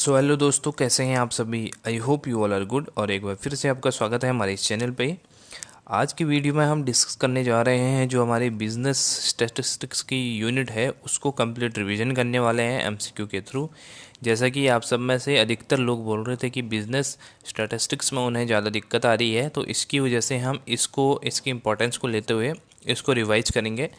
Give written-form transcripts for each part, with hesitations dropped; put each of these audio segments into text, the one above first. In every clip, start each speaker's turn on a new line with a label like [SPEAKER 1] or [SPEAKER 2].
[SPEAKER 1] Hello दोस्तों, कैसे हैं आप सभी। I hope you all are good. और एक बार फिर से आपका स्वागत है हमारे इस चैनल पे। आज की वीडियो में हम डिस्कस करने जा रहे हैं जो हमारे बिजनेस स्टैटिस्टिक्स की यूनिट है उसको कंप्लीट रिवीजन करने वाले हैं एमसीक्यू के थ्रू। जैसा कि आप सब में से अधिकतर लोग बोल रहे थे कि बिजनेस स्टैटिस्टिक्स में उन्हें ज़्यादा दिक्कत आ रही है, तो इसकी वजह से हम इसकी इम्पोर्टेंस को लेते हुए इसको रिवाइज करेंगे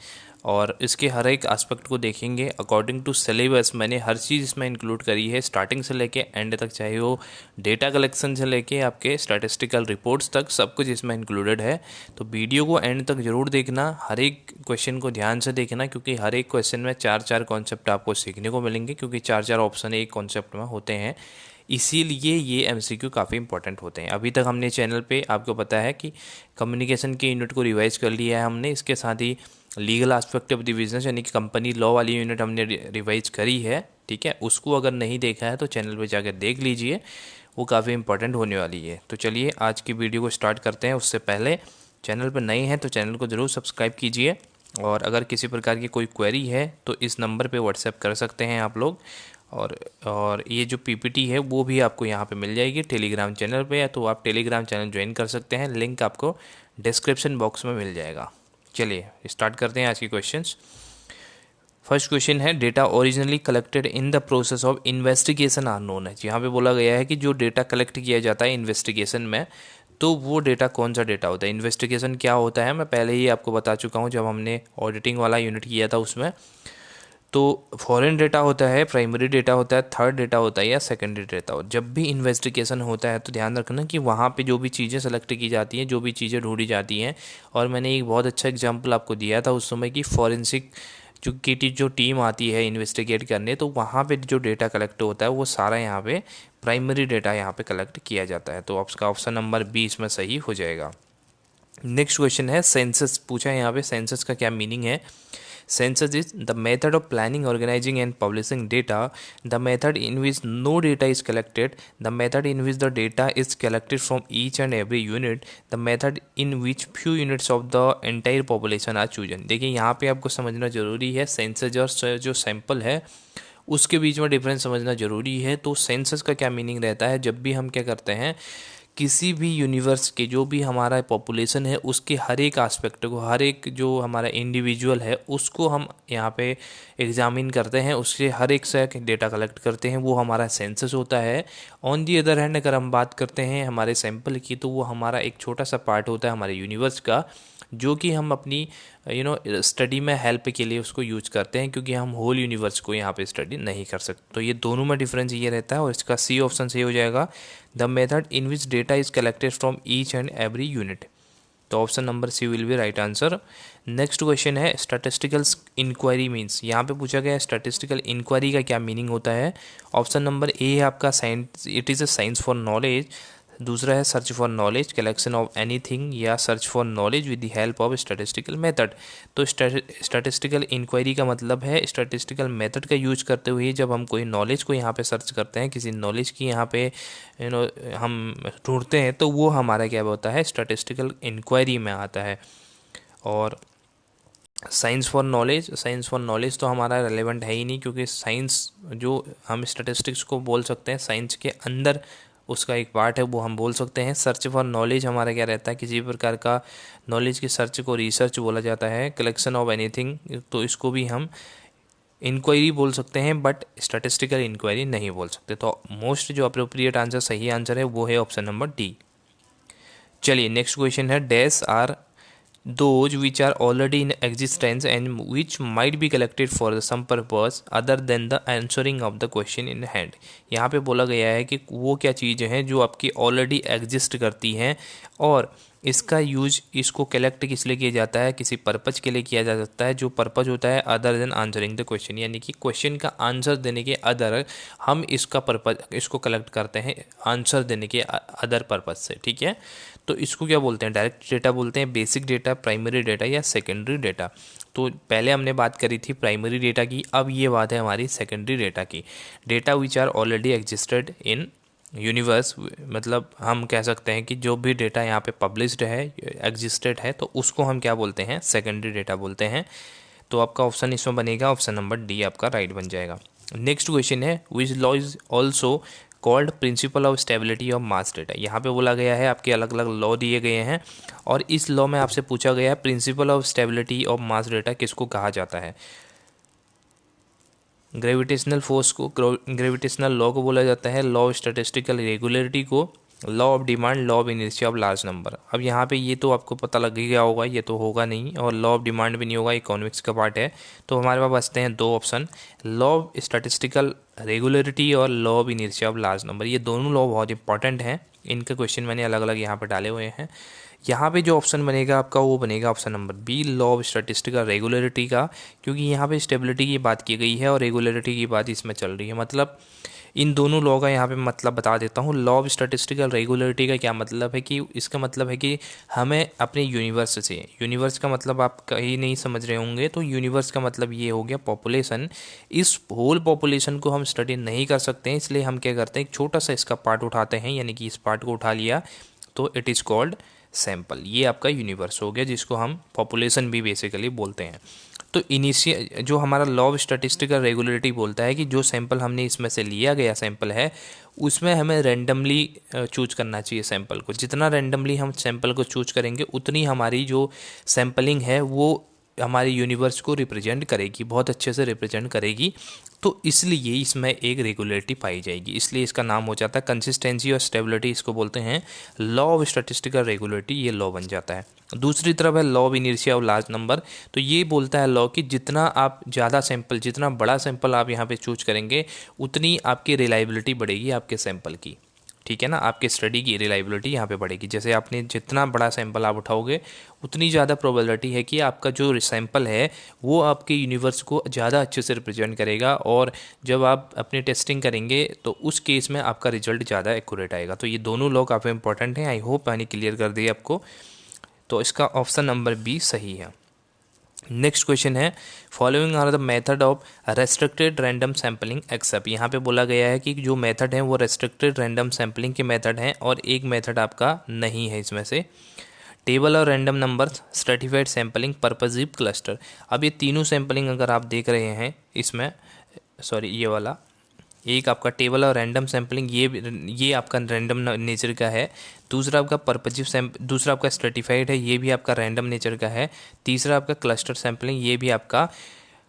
[SPEAKER 1] और इसके हर एक एस्पेक्ट को देखेंगे अकॉर्डिंग टू सिलेबस। मैंने हर चीज़ इसमें इंक्लूड करी है, स्टार्टिंग से लेके एंड तक, चाहे वो डेटा कलेक्शन से लेके आपके स्टैटिस्टिकल रिपोर्ट्स तक, सब कुछ इसमें इंक्लूडेड है। तो वीडियो को एंड तक ज़रूर देखना, हर एक क्वेश्चन को ध्यान से देखना, क्योंकि हर एक क्वेश्चन में चार चार कॉन्सेप्ट आपको सीखने को मिलेंगे, क्योंकि चार चार ऑप्शन एक कॉन्सेप्ट में होते हैं। इसीलिए ये एमसीक्यू काफ़ी इंपॉर्टेंट होते हैं। अभी तक हमने चैनल पे आपको पता है कि कम्युनिकेशन के यूनिट को रिवाइज कर लिया है हमने, इसके साथ ही legal aspect of the business यानी कि कंपनी लॉ वाली यूनिट हमने रिवाइज करी है। ठीक है, उसको अगर नहीं देखा है तो चैनल पे जाकर देख लीजिए, वो काफ़ी इंपॉर्टेंट होने वाली है। तो चलिए आज की वीडियो को स्टार्ट करते हैं। उससे पहले चैनल पर नए हैं तो चैनल को ज़रूर सब्सक्राइब कीजिए, और अगर किसी प्रकार की कोई क्वेरी है तो इस नंबर पे व्हाट्सएप कर सकते हैं आप लोग। और ये जो पीपीटी है वो भी आपको यहाँ पे मिल जाएगी टेलीग्राम चैनल पे, या तो आप टेलीग्राम चैनल ज्वाइन कर सकते हैं, लिंक आपको डिस्क्रिप्शन बॉक्स में मिल जाएगा। चलिए स्टार्ट करते हैं आज के क्वेश्चंस। फर्स्ट क्वेश्चन है, data originally collected in the process of investigation are known है। यहाँ पे बोला गया है कि जो डेटा कलेक्ट किया जाता है इन्वेस्टिगेशन में, तो वो डेटा कौन सा डेटा होता है। इन्वेस्टिगेशन क्या होता है मैं पहले ही आपको बता चुका हूँ जब हमने ऑडिटिंग वाला यूनिट किया था उसमें। तो फॉरेन डेटा होता है, प्राइमरी डेटा होता है, थर्ड डेटा होता है या सेकेंडरी डेटा हो। जब भी इन्वेस्टिगेशन होता है तो ध्यान रखना कि वहाँ पे जो भी चीज़ें सेलेक्ट की जाती हैं, जो भी चीज़ें ढूंढी जाती हैं, और मैंने एक बहुत अच्छा एग्जांपल आपको दिया था उस समय की फॉरेंसिक जो टीम आती है इन्वेस्टिगेट करने, तो वहाँ पे जो डेटा कलेक्ट होता है वो सारा यहाँ पे प्राइमरी डेटा यहाँ पे कलेक्ट किया जाता है। तो आपका ऑप्शन नंबर 20 में सही हो जाएगा। नेक्स्ट क्वेश्चन है, सेंसस पूछा है यहाँ पे। सेंसस का क्या मीनिंग है। Census is the method of planning, organizing, and publishing data. The method in which no data is collected. The method in which the data is collected from each and every unit. The method in which few units of the entire population are chosen. देखिए यहाँ पे आपको समझना जरूरी है, census और जो sample है उसके बीच में डिफरेंस समझना जरूरी है। तो सेंसस का क्या मीनिंग रहता है, जब भी हम क्या करते हैं किसी भी यूनिवर्स के जो भी हमारा पॉपुलेशन है उसके हर एक एस्पेक्ट को, हर एक जो हमारा इंडिविजुअल है उसको हम यहाँ पे एग्जामिन करते हैं, उससे हर एक से डेटा कलेक्ट करते हैं, वो हमारा सेंसस होता है। ऑन दी अदर हैंड अगर हम बात करते हैं हमारे सैंपल की, तो वो हमारा एक छोटा सा पार्ट होता है हमारे यूनिवर्स का, जो कि हम अपनी स्टडी में हेल्प के लिए उसको यूज करते हैं, क्योंकि हम होल यूनिवर्स को यहाँ पे स्टडी नहीं कर सकते। तो ये दोनों में डिफरेंस ये रहता है, और इसका सी ऑप्शन सही हो जाएगा, the method in which data is collected from each and every unit. तो option number C will be right answer. Next question है, स्टैटिस्टिकल इंक्वायरी मीन्स। यहाँ पे पूछा गया है स्टैटिस्टिकल इंक्वायरी का क्या मीनिंग होता है। ऑप्शन नंबर ए है आपका science, it is a science for knowledge. दूसरा है search for knowledge, collection of anything, या search for knowledge with the help of statistical method. तो स्टैटिस्टिकल इंक्वायरी का मतलब है स्टैटिस्टिकल मेथड का यूज करते हुए जब हम कोई नॉलेज को यहाँ पे सर्च करते हैं, किसी नॉलेज की यहाँ पे हम ढूंढते हैं, तो वो हमारा क्या होता है, स्टैटिस्टिकल इंक्वायरी में आता है। और साइंस फॉर नॉलेज तो हमारा रेलेवेंट है ही नहीं, क्योंकि साइंस जो हम स्टैटिस्टिक्स को बोल सकते हैं साइंस के अंदर उसका एक पार्ट है, वो हम बोल सकते हैं। सर्च फॉर नॉलेज हमारा क्या रहता है, किसी प्रकार का नॉलेज की सर्च को रिसर्च बोला जाता है। कलेक्शन ऑफ एनीथिंग, तो इसको भी हम इंक्वायरी बोल सकते हैं, बट स्टैटिस्टिकल इंक्वायरी नहीं बोल सकते। तो मोस्ट जो अप्रोप्रिएट आंसर, सही आंसर है वो है ऑप्शन नंबर डी। चलिए नेक्स्ट क्वेश्चन है, dash are those which are already in existence and which might be collected for some purpose other than the answering of the question in hand। यहाँ पे बोला गया है कि वो क्या चीज़ें हैं जो आपकी ऑलरेडी एग्जिस्ट करती हैं, और इसका यूज, इसको कलेक्ट किस लिए किया जाता है, किसी पर्पज के लिए किया जा सकता है, जो पर्पज होता है other than answering the question, यानी कि क्वेश्चन का आंसर देने के अदर हम इसका पर्पज, इसको कलेक्ट करते हैं आंसर देने के अदर पर्पज से। ठीक है, तो इसको क्या बोलते हैं, डायरेक्ट डेटा बोलते हैं, बेसिक डेटा, प्राइमरी डेटा, या सेकेंडरी डेटा। तो पहले हमने बात करी थी प्राइमरी डेटा की, अब ये बात है हमारी सेकेंडरी डेटा की। Data which are already existed in universe, मतलब हम कह सकते हैं कि जो भी डेटा यहाँ पे पब्लिश्ड है, एग्जिस्टेड है, तो उसको हम क्या बोलते हैं, सेकेंडरी डेटा बोलते हैं। तो आपका ऑप्शन इसमें बनेगा ऑप्शन नंबर डी, आपका राइट बन जाएगा। नेक्स्ट क्वेश्चन है which law is also called principle of stability of mass data. यहाँ पे बोला गया है आपके अलग अलग लॉ दिए गए हैं और इस लॉ में आपसे पूछा गया है principle of stability of mass data किसको कहा जाता है। ग्रेविटेशनल फोर्स को ग्रेविटेशनल लॉ को बोला जाता है, लॉ ऑफ स्टैटिस्टिकल रेगुलरिटी को law of demand, law of inertia of large number. अब यहाँ पे ये तो आपको पता लग ही गया होगा, ये तो होगा नहीं और लॉ ऑफ डिमांड भी नहीं होगा, इकोनॉमिक्स का पार्ट है। तो हमारे पास बचते हैं दो option, law of statistical regularity और law of inertia of large number. ये दोनों लॉ बहुत इंपॉर्टेंट हैं, इनके क्वेश्चन मैंने अलग अलग यहाँ पर डाले हुए हैं। यहाँ पे जो ऑप्शन बनेगा आपका वो बनेगा option number B, law of statistical regularity का, क्योंकि यहाँ पे स्टेबिलिटी की बात की गई है और रेगुलरिटी की बात इसमें चल रही है। मतलब इन दोनों लॉ का यहाँ पे मतलब बता देता हूँ। लॉ ऑफ स्टैटिस्टिकल रेगुलरिटी का क्या मतलब है कि इसका मतलब है कि हमें अपने यूनिवर्स से, यूनिवर्स का मतलब आप कहीं नहीं समझ रहे होंगे, तो यूनिवर्स का मतलब ये हो गया पॉपुलेशन। इस होल पॉपुलेशन को हम स्टडी नहीं कर सकते हैं, इसलिए हम क्या करते हैं एक छोटा सा इसका पार्ट उठाते हैं, यानी कि इस पार्ट को उठा लिया तो इट इज़ कॉल्ड सैंपल। ये आपका यूनिवर्स हो गया जिसको हम पॉपुलेशन भी बेसिकली बोलते हैं। तो इनिशियल जो हमारा लॉ ऑफ स्टैटिस्टिकल रेगुलरिटी बोलता है कि जो सैंपल हमने इसमें से लिया गया सैंपल है उसमें हमें रैंडमली चूज करना चाहिए सैंपल को। जितना रैंडमली हम सैंपल को चूज करेंगे उतनी हमारी जो सैंपलिंग है वो हमारे यूनिवर्स को रिप्रेजेंट करेगी, बहुत अच्छे से रिप्रेजेंट करेगी। तो इसलिए इसमें एक रेगुलरिटी पाई जाएगी, इसलिए इसका नाम हो जाता है कंसिस्टेंसी और स्टेबिलिटी, इसको बोलते हैं लॉ ऑफ स्टैटिस्टिकल रेगुलरिटी, ये लॉ बन जाता है। दूसरी तरफ है law of inertia of large number. तो ये बोलता है लॉ कि जितना आप ज़्यादा सैंपल, जितना बड़ा सैंपल आप यहाँ पे चूज करेंगे उतनी आपकी रिलायबिलिटी बढ़ेगी आपके सैंपल की, ठीक है ना, आपके स्टडी की रिलायबिलिटी यहाँ पे बढ़ेगी। जैसे आपने जितना बड़ा सैंपल आप उठाओगे उतनी ज़्यादा प्रोबेबिलिटी है कि आपका जो सैंपल है वो आपके यूनिवर्स को ज़्यादा अच्छे से रिप्रेजेंट करेगा और जब आप अपनी टेस्टिंग करेंगे तो उस केस में आपका रिजल्ट ज़्यादा एक्यूरेट आएगा। तो ये दोनों लॉ काफ़ी इंपॉर्टेंट हैं। आई होप मैंने क्लियर कर दिया आपको। तो इसका ऑप्शन नंबर बी सही है। नेक्स्ट क्वेश्चन है following are the method of restricted random sampling except. यहाँ पे बोला गया है कि जो मेथड है वो रेस्ट्रिक्टेड रैंडम सैम्पलिंग के मेथड हैं और एक मेथड आपका नहीं है इसमें से। टेबल और random numbers, stratified sampling, purposive cluster. अब ये तीनों सैम्पलिंग अगर आप देख रहे हैं इसमें, सॉरी ये वाला एक आपका टेबल और रैंडम सैम्पलिंग ये आपका रैंडम नेचर का है। दूसरा आपका पर्पजिव दूसरा आपका स्ट्रेटिफाइड है, ये भी आपका रैंडम नेचर का है। तीसरा आपका क्लस्टर सैम्पलिंग, ये भी आपका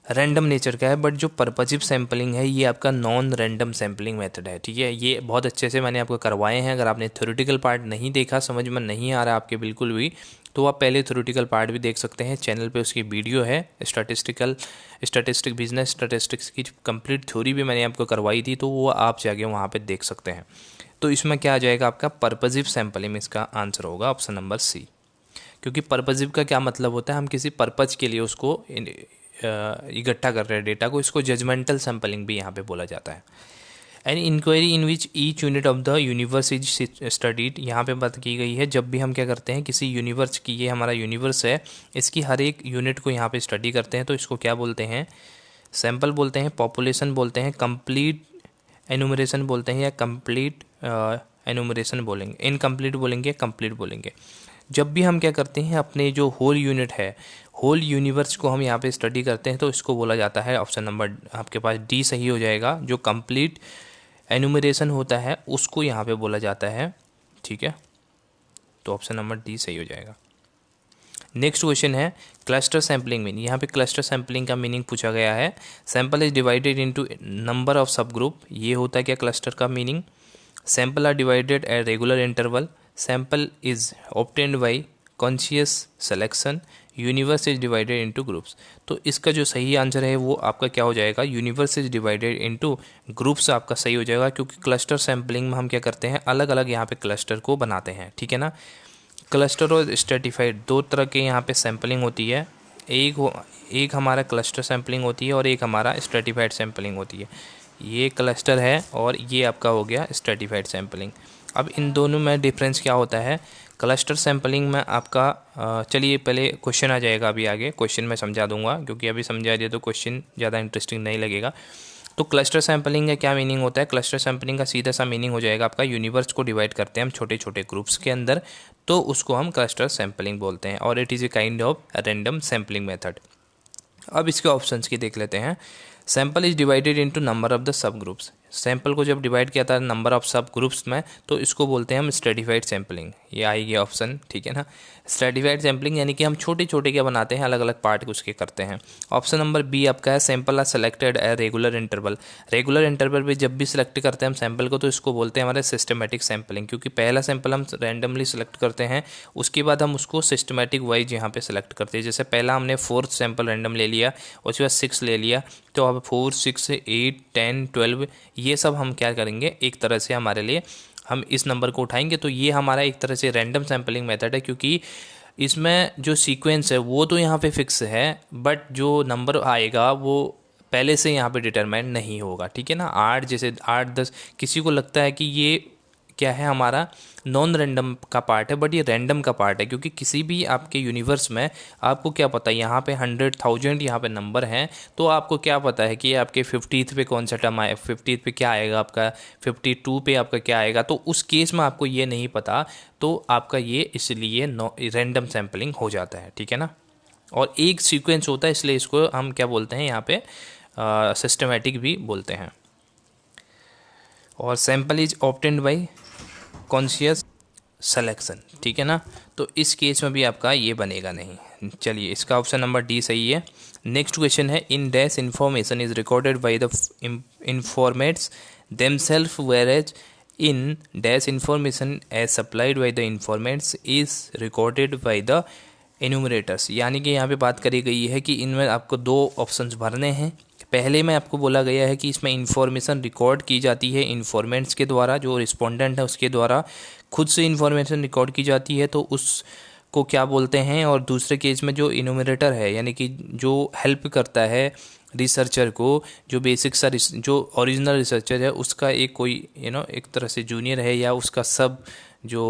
[SPEAKER 1] रैंडम नेचर का है। बट जो पर्पजिव सैम्पलिंग है ये आपका नॉन रैंडम सैम्पलिंग मेथड है, ठीक है। ये बहुत अच्छे से मैंने आपको करवाए हैं। अगर आपने थ्योरेटिकल पार्ट नहीं देखा, समझ में नहीं आ रहा आपके बिल्कुल भी, तो आप पहले थ्योरेटिकल पार्ट भी देख सकते हैं, चैनल पे उसकी वीडियो है। बिजनेस स्टैटिस्टिक्स की कंप्लीट थ्योरी भी मैंने आपको करवाई थी, तो वो आप जाके वहाँ पे देख सकते हैं। तो इसमें क्या आ जाएगा आपका पर्पजिव सैम्पलिंग, इसका आंसर होगा ऑप्शन नंबर सी। क्योंकि पर्पजिव का क्या मतलब होता है, हम किसी पर्पज के लिए उसको इकट्ठा कर रहे हैं डेटा को, इसको जजमेंटल सैम्पलिंग भी यहाँ पे बोला जाता है। An inquiry in which each unit of the universe is studied, यहाँ पे बात की गई है जब भी हम क्या करते हैं किसी यूनिवर्स की, ये हमारा यूनिवर्स है, इसकी हर एक यूनिट को यहाँ पे स्टडी करते हैं, तो इसको क्या बोलते हैं, सैम्पल बोलते हैं, पॉपुलेशन बोलते हैं, कंप्लीट एनुमरेशन बोलते हैं या कंप्लीट एनुमरेशन बोलेंगे, इनकम्प्लीट बोलेंगे, कंप्लीट बोलेंगे। जब भी हम क्या करते हैं अपने जो होल यूनिट है, होल यूनिवर्स को हम यहाँ पे स्टडी करते हैं, तो इसको बोला जाता है, ऑप्शन नंबर आपके पास डी सही हो जाएगा। जो कंप्लीट एनुमरेशन होता है उसको यहाँ पे बोला जाता है, ठीक है। तो ऑप्शन नंबर डी सही हो जाएगा। नेक्स्ट क्वेश्चन है क्लस्टर सैम्पलिंग मीन। यहाँ पे क्लस्टर सैम्पलिंग का मीनिंग पूछा गया है। Sample is divided into number of sub group, ये होता है क्या क्लस्टर का meaning. Sample are divided at regular interval, sample is obtained by conscious selection, universe is divided into groups. तो इसका जो सही आंसर है वो आपका क्या हो जाएगा, universe is divided into groups आपका सही हो जाएगा। क्योंकि क्लस्टर सैम्पलिंग में हम क्या करते हैं अलग अलग यहाँ पे क्लस्टर को बनाते हैं, ठीक है ना। क्लस्टर और स्ट्रेटिफाइड दो तरह के यहाँ पे सैम्पलिंग होती है, एक हमारा क्लस्टर सैम्पलिंग होती है और एक हमारा स्ट्रेटिफाइड सैम्पलिंग होती है। ये क्लस्टर है और ये आपका हो गया स्ट्रेटिफाइड सैम्पलिंग। अब इन दोनों में डिफरेंस क्या होता है, क्लस्टर सैम्पलिंग में आपका चलिए पहले क्वेश्चन आ जाएगा, अभी आगे क्वेश्चन मैं समझा दूंगा, क्योंकि अभी समझा दिया तो क्वेश्चन ज़्यादा इंटरेस्टिंग नहीं लगेगा। तो क्लस्टर सैम्पलिंग का क्या मीनिंग होता है, क्लस्टर सैम्पलिंग का सीधा सा मीनिंग हो जाएगा आपका यूनिवर्स को डिवाइड करते हैं हम छोटे छोटे ग्रुप्स के अंदर, तो उसको हम क्लस्टर सैम्पलिंग बोलते हैं और it is a kind of random sampling method. अब इसके ऑप्शंस की देख लेते हैं। Sample is divided into number of the sub groups. Sample को जब डिवाइड किया था नंबर ऑफ सब ग्रुप्स में, तो इसको बोलते हैं हम स्ट्रेटिफाइड सैम्पलिंग। ये आएगी ऑप्शन, ठीक है ना। स्ट्रेटिफाइड सैम्पलिंग यानी कि हम छोटे छोटे क्या बनाते हैं, अलग अलग पार्ट उसके करते हैं। ऑप्शन नंबर बी आपका है sample are selected at regular interval. Regular interval पे जब भी सिलेक्ट करते हैं हम सैंपल को, तो इसको बोलते हैं हमारे सिस्टमेटिक सैम्पलिंग, क्योंकि पहला सैंपल हम रैंडमली सेलेक्ट करते हैं, उसके बाद हम उसको सिस्टमेटिक वाइज यहाँ पे सेलेक्ट करते हैं। जैसे पहला हमने 4th सैंपल रैंडम ले लिया, उसके बाद 6 ले लिया, तो अब 4, 6, 8, 10, 12 ये सब हम क्या करेंगे, एक तरह से हमारे लिए हम इस नंबर को उठाएंगे। तो ये हमारा एक तरह से रैंडम सैम्पलिंग मेथड है, क्योंकि इसमें जो सीक्वेंस है वो तो यहाँ पे फिक्स है, बट जो नंबर आएगा वो पहले से यहाँ पे डिटरमाइन नहीं होगा, ठीक है ना। 8 जैसे 8, 10 किसी को लगता है कि ये क्या है हमारा नॉन रैंडम का पार्ट है, बट ये रैंडम का पार्ट है, क्योंकि किसी भी आपके यूनिवर्स में आपको क्या पता है, यहाँ पे 100,000 यहाँ पे नंबर हैं, तो आपको क्या पता है कि आपके 50th पे कौन सा टर्म आए, 50th पे क्या आएगा आपका, 52 पे आपका क्या आएगा। तो उस केस में आपको ये नहीं पता, तो आपका ये इसलिए रैंडम सैम्पलिंग हो जाता है, ठीक है ना। और एक सीक्वेंस होता है, इसलिए इसको हम क्या बोलते हैं यहाँ पे सिस्टमेटिक भी बोलते हैं। और sample is obtained by conscious selection, ठीक है ना। तो इस केस में भी आपका ये बनेगा नहीं। चलिए, इसका ऑप्शन नंबर डी सही है। नेक्स्ट क्वेश्चन है in dash information is recorded by the informants themselves whereas in dash information as supplied by the informants is recorded by the enumerators. यानी कि यहाँ पे बात करी गई है कि इनमें आपको 2 ऑप्शंस भरने हैं। पहले में आपको बोला गया है कि इसमें इंफॉर्मेशन रिकॉर्ड की जाती है इन्फॉर्मेंट्स के द्वारा, जो रिस्पोंडेंट है उसके द्वारा खुद से इंफॉर्मेशन रिकॉर्ड की जाती है, तो उसको क्या बोलते हैं। और दूसरे केस में जो इन्यूमरेटर है, यानी कि जो हेल्प करता है रिसर्चर को, जो बेसिक सा जो ओरिजिनल रिसर्चर है उसका एक कोई एक तरह से जूनियर है या उसका सब जो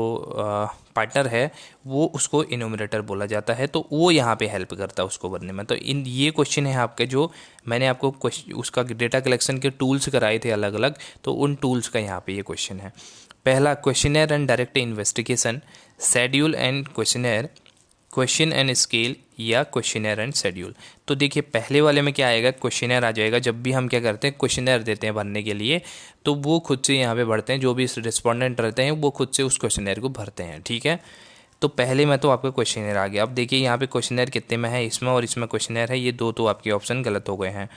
[SPEAKER 1] पार्टनर है, वो उसको इन्यूमरेटर बोला जाता है। तो वो यहाँ पे हेल्प करता है उसको भरने में। तो ये क्वेश्चन है आपके, जो मैंने आपको उसका डेटा कलेक्शन के टूल्स कराए थे अलग अलग, तो उन टूल्स का यहाँ पे ये क्वेश्चन है। पहला questionnaire and direct investigation, schedule and questionnaire, question and scale या क्वेश्चनर एंड शेड्यूल। तो देखिए पहले वाले में क्या आएगा, क्वेश्चनर आ जाएगा। जब भी हम क्या करते हैं, क्वेश्चनर देते हैं भरने के लिए, तो वो खुद से यहाँ पे भरते हैं, जो भी रिस्पोंडेंट रहते हैं वो खुद से उस क्वेश्चनर को भरते हैं, ठीक है। तो पहले में तो आपका क्वेश्चनर आ गया। अब देखिए यहाँ पे क्वेश्चनर कितने में है, इसमें और इसमें क्वेश्चनर है, ये 2 तो आपके ऑप्शन गलत हो गए हैं।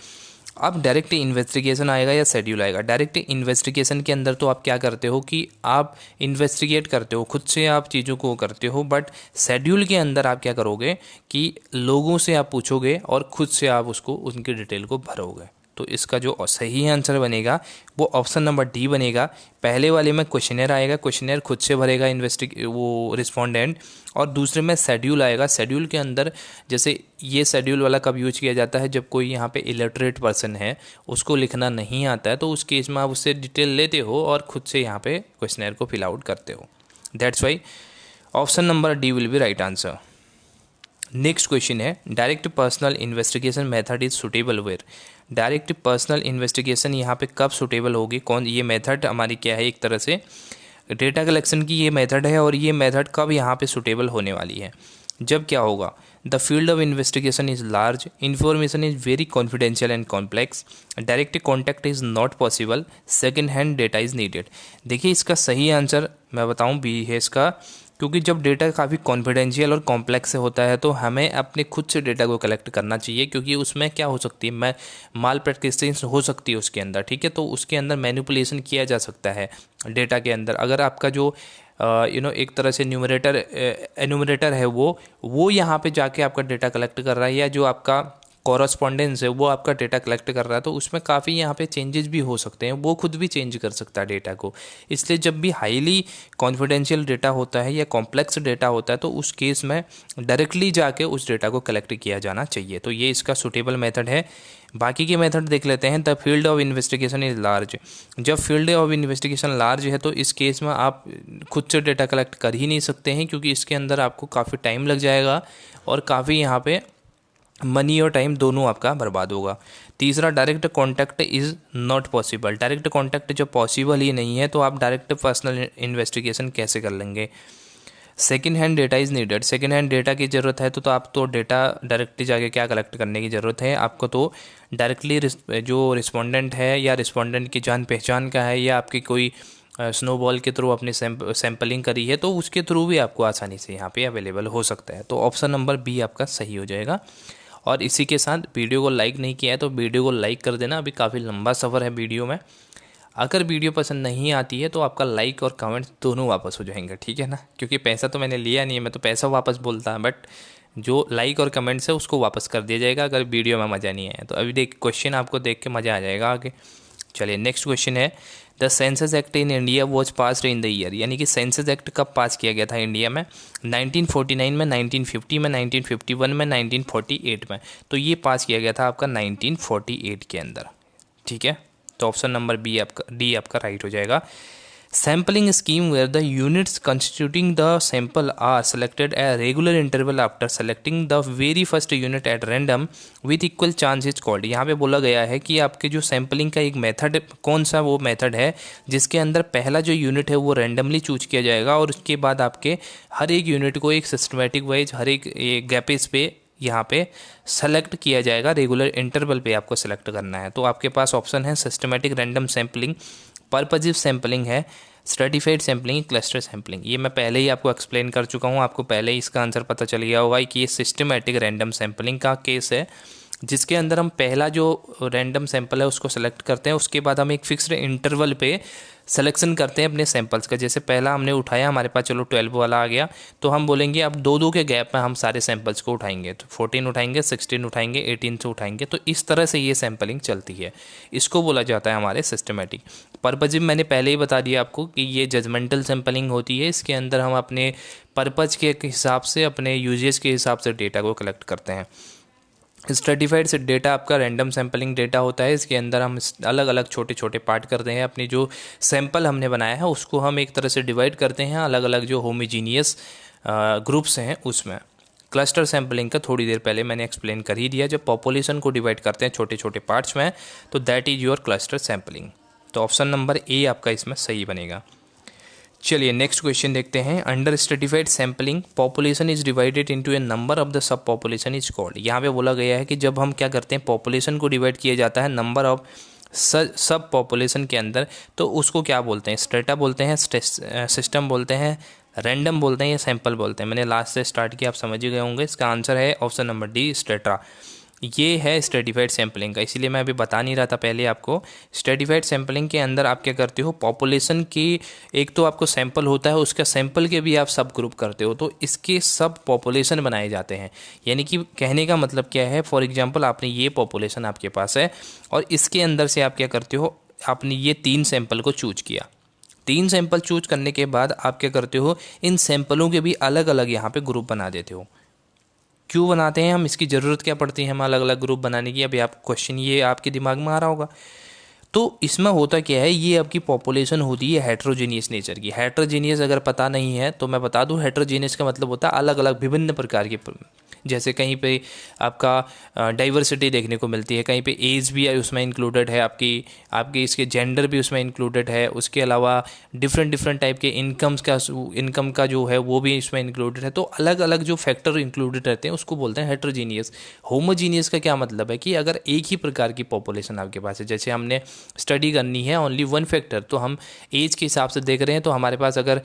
[SPEAKER 1] अब डायरेक्ट इन्वेस्टिगेशन आएगा या शेड्यूल आएगा। डायरेक्ट इन्वेस्टिगेशन के अंदर तो आप क्या करते हो कि आप इन्वेस्टिगेट करते हो, खुद से आप चीज़ों को करते हो, बट शेड्यूल के अंदर आप क्या करोगे कि लोगों से आप पूछोगे और खुद से आप उसको उनकी डिटेल को भरोगे। तो इसका जो सही आंसर बनेगा वो ऑप्शन नंबर डी बनेगा। पहले वाले में क्वेश्चनर आएगा, क्वेश्चनर खुद से भरेगा वो रिस्पोंडेंट, और दूसरे में शेड्यूल आएगा। शेड्यूल के अंदर जैसे ये शेड्यूल वाला कब यूज किया जाता है, जब कोई यहाँ पे इलिटरेट पर्सन है, उसको लिखना नहीं आता है, तो उस केस में आप उससे डिटेल लेते हो और खुद से यहाँ पे क्वेश्चनर को फिल आउट करते हो। That's why option number D will be right answer. Next question है direct personal investigation method is suitable where. Direct personal investigation यहाँ पे कब सुटेबल होगी, कौन ये मेथड हमारी क्या है, एक तरह से डेटा कलेक्शन की ये मेथड है, और ये मेथड कब यहाँ पे सुटेबल होने वाली है। जब क्या होगा, the field of investigation is large, information is very confidential and complex, direct contact is not possible, second hand data is needed. देखिए इसका सही आंसर मैं बताऊँ बी है इसका, क्योंकि जब डेटा काफ़ी कॉन्फिडेंशियल और कॉम्प्लेक्स से होता है तो हमें अपने खुद से डेटा को कलेक्ट करना चाहिए, क्योंकि उसमें क्या हो सकती है, माल प्रैक्टिस हो सकती है उसके अंदर, ठीक है। तो उसके अंदर मैनिपुलेशन किया जा सकता है डेटा के अंदर। अगर आपका जो एक तरह से एन्यूमरेटर है वो यहाँ पे जाके आपका डेटा कलेक्ट कर रहा है, या जो आपका कॉरस्पॉन्डेंस है वो आपका डेटा कलेक्ट कर रहा है, तो उसमें काफ़ी यहाँ पे चेंजेस भी हो सकते हैं, वो खुद भी चेंज कर सकता है डेटा को। इसलिए जब भी हाईली कॉन्फिडेंशियल डेटा होता है या कॉम्प्लेक्स डेटा होता है, तो उस केस में डायरेक्टली जाके उस डेटा को कलेक्ट किया जाना चाहिए। तो ये इसका सुटेबल मेथड है। बाकी के मेथड देख लेते हैं। The field of investigation is large, जब फील्ड ऑफ इन्वेस्टिगेशन लार्ज है तो इस केस में आप खुद से डेटा कलेक्ट कर ही नहीं सकते हैं, क्योंकि इसके अंदर आपको काफ़ी टाइम लग जाएगा और काफ़ी यहाँ पे मनी और टाइम दोनों आपका बर्बाद होगा। तीसरा, direct contact is not possible, direct contact जब पॉसिबल ही नहीं है तो आप डायरेक्ट पर्सनल इन्वेस्टिगेशन कैसे कर लेंगे। Second hand data is needed, second hand data की ज़रूरत है तो आप तो डेटा डायरेक्टली जाके क्या कलेक्ट करने की ज़रूरत है आपको, तो डायरेक्टली जो रिस्पोंडेंट है या रिस्पोंडेंट की जान पहचान का है या आपकी कोई स्नोबॉल के थ्रू अपनी सैम्पलिंग करी है तो उसके थ्रू भी आपको आसानी से यहाँ पे अवेलेबल हो सकता है। तो ऑप्शन नंबर बी आपका सही हो जाएगा। और इसी के साथ वीडियो को लाइक नहीं किया है तो वीडियो को लाइक कर देना, अभी काफ़ी लंबा सफ़र है वीडियो में। अगर वीडियो पसंद नहीं आती है तो आपका लाइक और कमेंट दोनों वापस हो जाएंगे, ठीक है ना, क्योंकि पैसा तो मैंने लिया नहीं है, मैं तो पैसा वापस बोलता है, बट जो लाइक और कमेंट्स है उसको वापस कर दिया जाएगा अगर वीडियो में मज़ा नहीं आया। तो अभी क्वेश्चन आपको देख के मज़ा आ जाएगा आगे। चलिए नेक्स्ट क्वेश्चन है, the census act in India was passed in the year, यानी कि सेंसस एक्ट कब पास किया गया था इंडिया में, 1949 में, 1950 में, 1951 में, 1948 में। तो ये पास किया गया था आपका 1948 के अंदर, ठीक है। तो ऑप्शन नंबर बी आपका, डी आपका राइट हो जाएगा। Sampling scheme where the units constituting the sample are selected at regular interval after selecting the very first unit at random with equal chance is called. यहाँ पे बोला गया है कि आपके जो सैम्पलिंग का एक मेथड, कौन सा वो मेथड है जिसके अंदर पहला जो यूनिट है वो रैंडमली चूज किया जाएगा और उसके बाद आपके हर एक यूनिट को एक सिस्टमेटिक वाइज हर एक गैपेज पे यहाँ पे सेलेक्ट किया जाएगा, रेगुलर इंटरवल पे आपको सेलेक्ट करना है। तो आपके पास ऑप्शन है systematic random sampling, purposive sampling है, स्ट्रेटिफाइड सैम्पलिंग, क्लस्टर सैम्पलिंग। ये मैं पहले ही आपको एक्सप्लेन कर चुका हूँ, आपको पहले ही इसका आंसर पता चल गया होगा कि ये सिस्टमेटिक रैंडम सैम्पलिंग का केस है, जिसके अंदर हम पहला जो रैंडम सैंपल है उसको सेलेक्ट करते हैं, उसके बाद हम एक फिक्स्ड इंटरवल पे सिलेक्शन करते हैं अपने सैंपल्स का। जैसे पहला हमने उठाया, हमारे पास चलो 12 वाला आ गया, तो हम बोलेंगे अब दो दो के गैप में हम सारे सैंपल्स को उठाएंगे, तो 14 उठाएंगे, 16 उठाएंगे, 18 से उठाएंगे। तो इस तरह से ये सैंपलिंग चलती है, इसको बोला जाता है हमारे सिस्टमेटिक। पर्पजिव मैंने पहले ही बता दिया आपको कि ये जजमेंटल सैंपलिंग होती है, इसके अंदर हम अपने पर्पज के हिसाब से, अपने यूजेस के हिसाब से डेटा को कलेक्ट करते हैं। स्ट्रेटिफाइड से डेटा आपका रैंडम सैम्पलिंग डेटा होता है, इसके अंदर हम अलग अलग छोटे छोटे पार्ट करते हैं, अपनी जो सैंपल हमने बनाया है उसको हम एक तरह से डिवाइड करते हैं अलग अलग जो होमोजीनियस ग्रुप्स हैं उसमें। क्लस्टर सैम्पलिंग का थोड़ी देर पहले मैंने एक्सप्लेन कर ही दिया, जब पॉपुलेशन को डिवाइड करते हैं छोटे छोटे पार्ट्स में, तो that is your cluster sampling. तो ऑप्शन नंबर ए आपका इसमें सही बनेगा। चलिए नेक्स्ट क्वेश्चन देखते हैं। Under stratified sampling population is divided into A number of the sub population is called. यहाँ पे बोला गया है कि जब हम क्या करते हैं, पॉपुलेशन को डिवाइड किया जाता है नंबर ऑफ सब पॉपुलेशन के अंदर, तो उसको क्या बोलते हैं, स्ट्रेटा बोलते हैं, सिस्टम बोलते हैं, रैंडम बोलते हैं या सैंपल बोलते हैं। मैंने लास्ट से स्टार्ट किया, आप समझ ही गए होंगे। इसका आंसर है ऑप्शन नंबर डी, स्ट्रेटा। ये है स्ट्रेटिफाइड सैम्पलिंग का, इसीलिए मैं अभी बता नहीं रहा था पहले आपको। स्ट्रेटिफाइड सैम्पलिंग के अंदर आप क्या करते हो, पॉपुलेशन की एक तो आपको सैंपल होता है, उसका सैंपल के भी आप सब ग्रुप करते हो, तो इसके सब पॉपुलेशन बनाए जाते हैं। यानी कि कहने का मतलब क्या है, फॉर एग्जांपल आपने ये पॉपुलेशन आपके पास है और इसके अंदर से आप क्या करते हो, आपने ये 3 सैंपल को चूज किया। 3 सैंपल चूज करने के बाद आप क्या करते हो, इन सैंपलों के भी अलग अलग यहाँ पे ग्रुप बना देते हो। क्यों बनाते हैं हम, इसकी ज़रूरत क्या पड़ती है हम अलग अलग ग्रुप बनाने की, अभी आप क्वेश्चन ये आपके दिमाग में आ रहा होगा। तो इसमें होता क्या है, ये आपकी पॉपुलेशन होती है हेट्रोजीनियस नेचर की। हेट्रोजीनियस अगर पता नहीं है तो मैं बता दूं, हेट्रोजीनियस का मतलब होता है अलग अलग विभिन्न प्रकार की। जैसे कहीं पे आपका डाइवर्सिटी देखने को मिलती है, कहीं पे एज भी उसमें इंक्लूडेड है, आपकी इसके जेंडर भी उसमें इंक्लूडेड है, उसके अलावा डिफरेंट टाइप के इनकम का जो है वो भी इसमें इंक्लूडेड है। तो अलग अलग जो फैक्टर इंक्लूडेड रहते हैं उसको बोलते हैं हेट्रोजीनियस। होमोजीनियस का क्या मतलब है कि अगर एक ही प्रकार की पॉपुलेशन आपके पास है, जैसे हमने स्टडी करनी है ओनली वन फैक्टर, तो हम एज के हिसाब से देख रहे हैं, तो हमारे पास अगर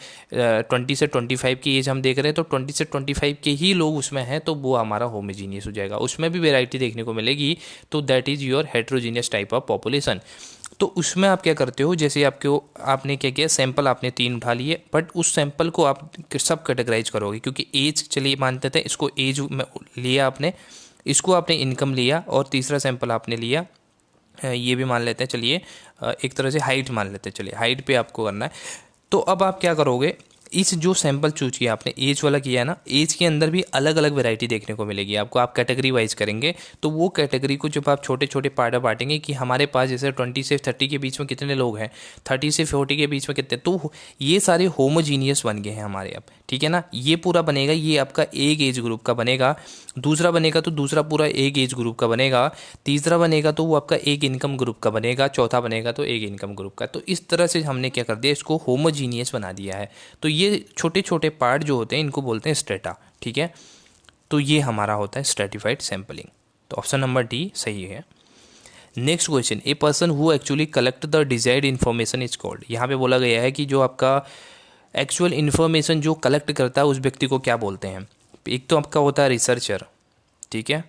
[SPEAKER 1] 20 से 25 की एज हम देख रहे हैं तो 20 से 25 के ही लोग उसमें हैं, तो वो हमारा होमोजीनियस हो जाएगा। उसमें भी वैरायटी देखने को मिलेगी, तो that is your heterogeneous type of population. तो उसमें आप क्या करते हो, जैसे आपने क्या किया, सैंपल आपने 3 उठा लिए, बट उस सैंपल को आप सब कैटेगराइज करोगे, क्योंकि एज, चलिए मानते थे इसको एज में लिया आपने, इसको आपने इनकम लिया, और तीसरा सैंपल आपने लिया, ये भी मान लेते हैं, चलिए एक तरह से हाइट मान लेते हैं, चलिए हाइट पे आपको करना है। तो अब आप क्या करोगे, इस जो सैंपल चूज किया आपने, एज वाला किया है ना, एज के अंदर भी अलग अलग वैरायटी देखने को मिलेगी आपको। आप कैटेगरी वाइज करेंगे, तो वो कैटेगरी को जब आप छोटे छोटे पार्ट में बांटेंगे कि हमारे पास जैसे 20 से 30 के बीच में कितने लोग हैं, 30 से 40 के बीच में कितने, तो ये सारे होमोजीनियस बन गए हैं हमारे अब, ठीक है ना। ये पूरा बनेगा, ये आपका एक एज ग्रुप का बनेगा, दूसरा बनेगा तो दूसरा पूरा एक एज ग्रुप का बनेगा, तीसरा बनेगा तो वो आपका एक इनकम ग्रुप का बनेगा, चौथा बनेगा तो एक इनकम ग्रुप का। तो इस तरह से हमने क्या कर दिया, इसको होमोजीनियस बना दिया है। तो ये छोटे छोटे पार्ट जो होते हैं इनको बोलते हैं स्ट्रेटा, ठीक है। तो ये हमारा होता है स्ट्रेटिफाइड सैम्पलिंग। तो ऑप्शन नंबर डी सही है। Next question, a person who actually collect the desired information is called. यहाँ पे बोला गया है कि जो आपका एक्चुअल इन्फॉर्मेशन जो कलेक्ट करता है उस व्यक्ति को क्या बोलते हैं। एक तो आपका होता है रिसर्चर, ठीक है,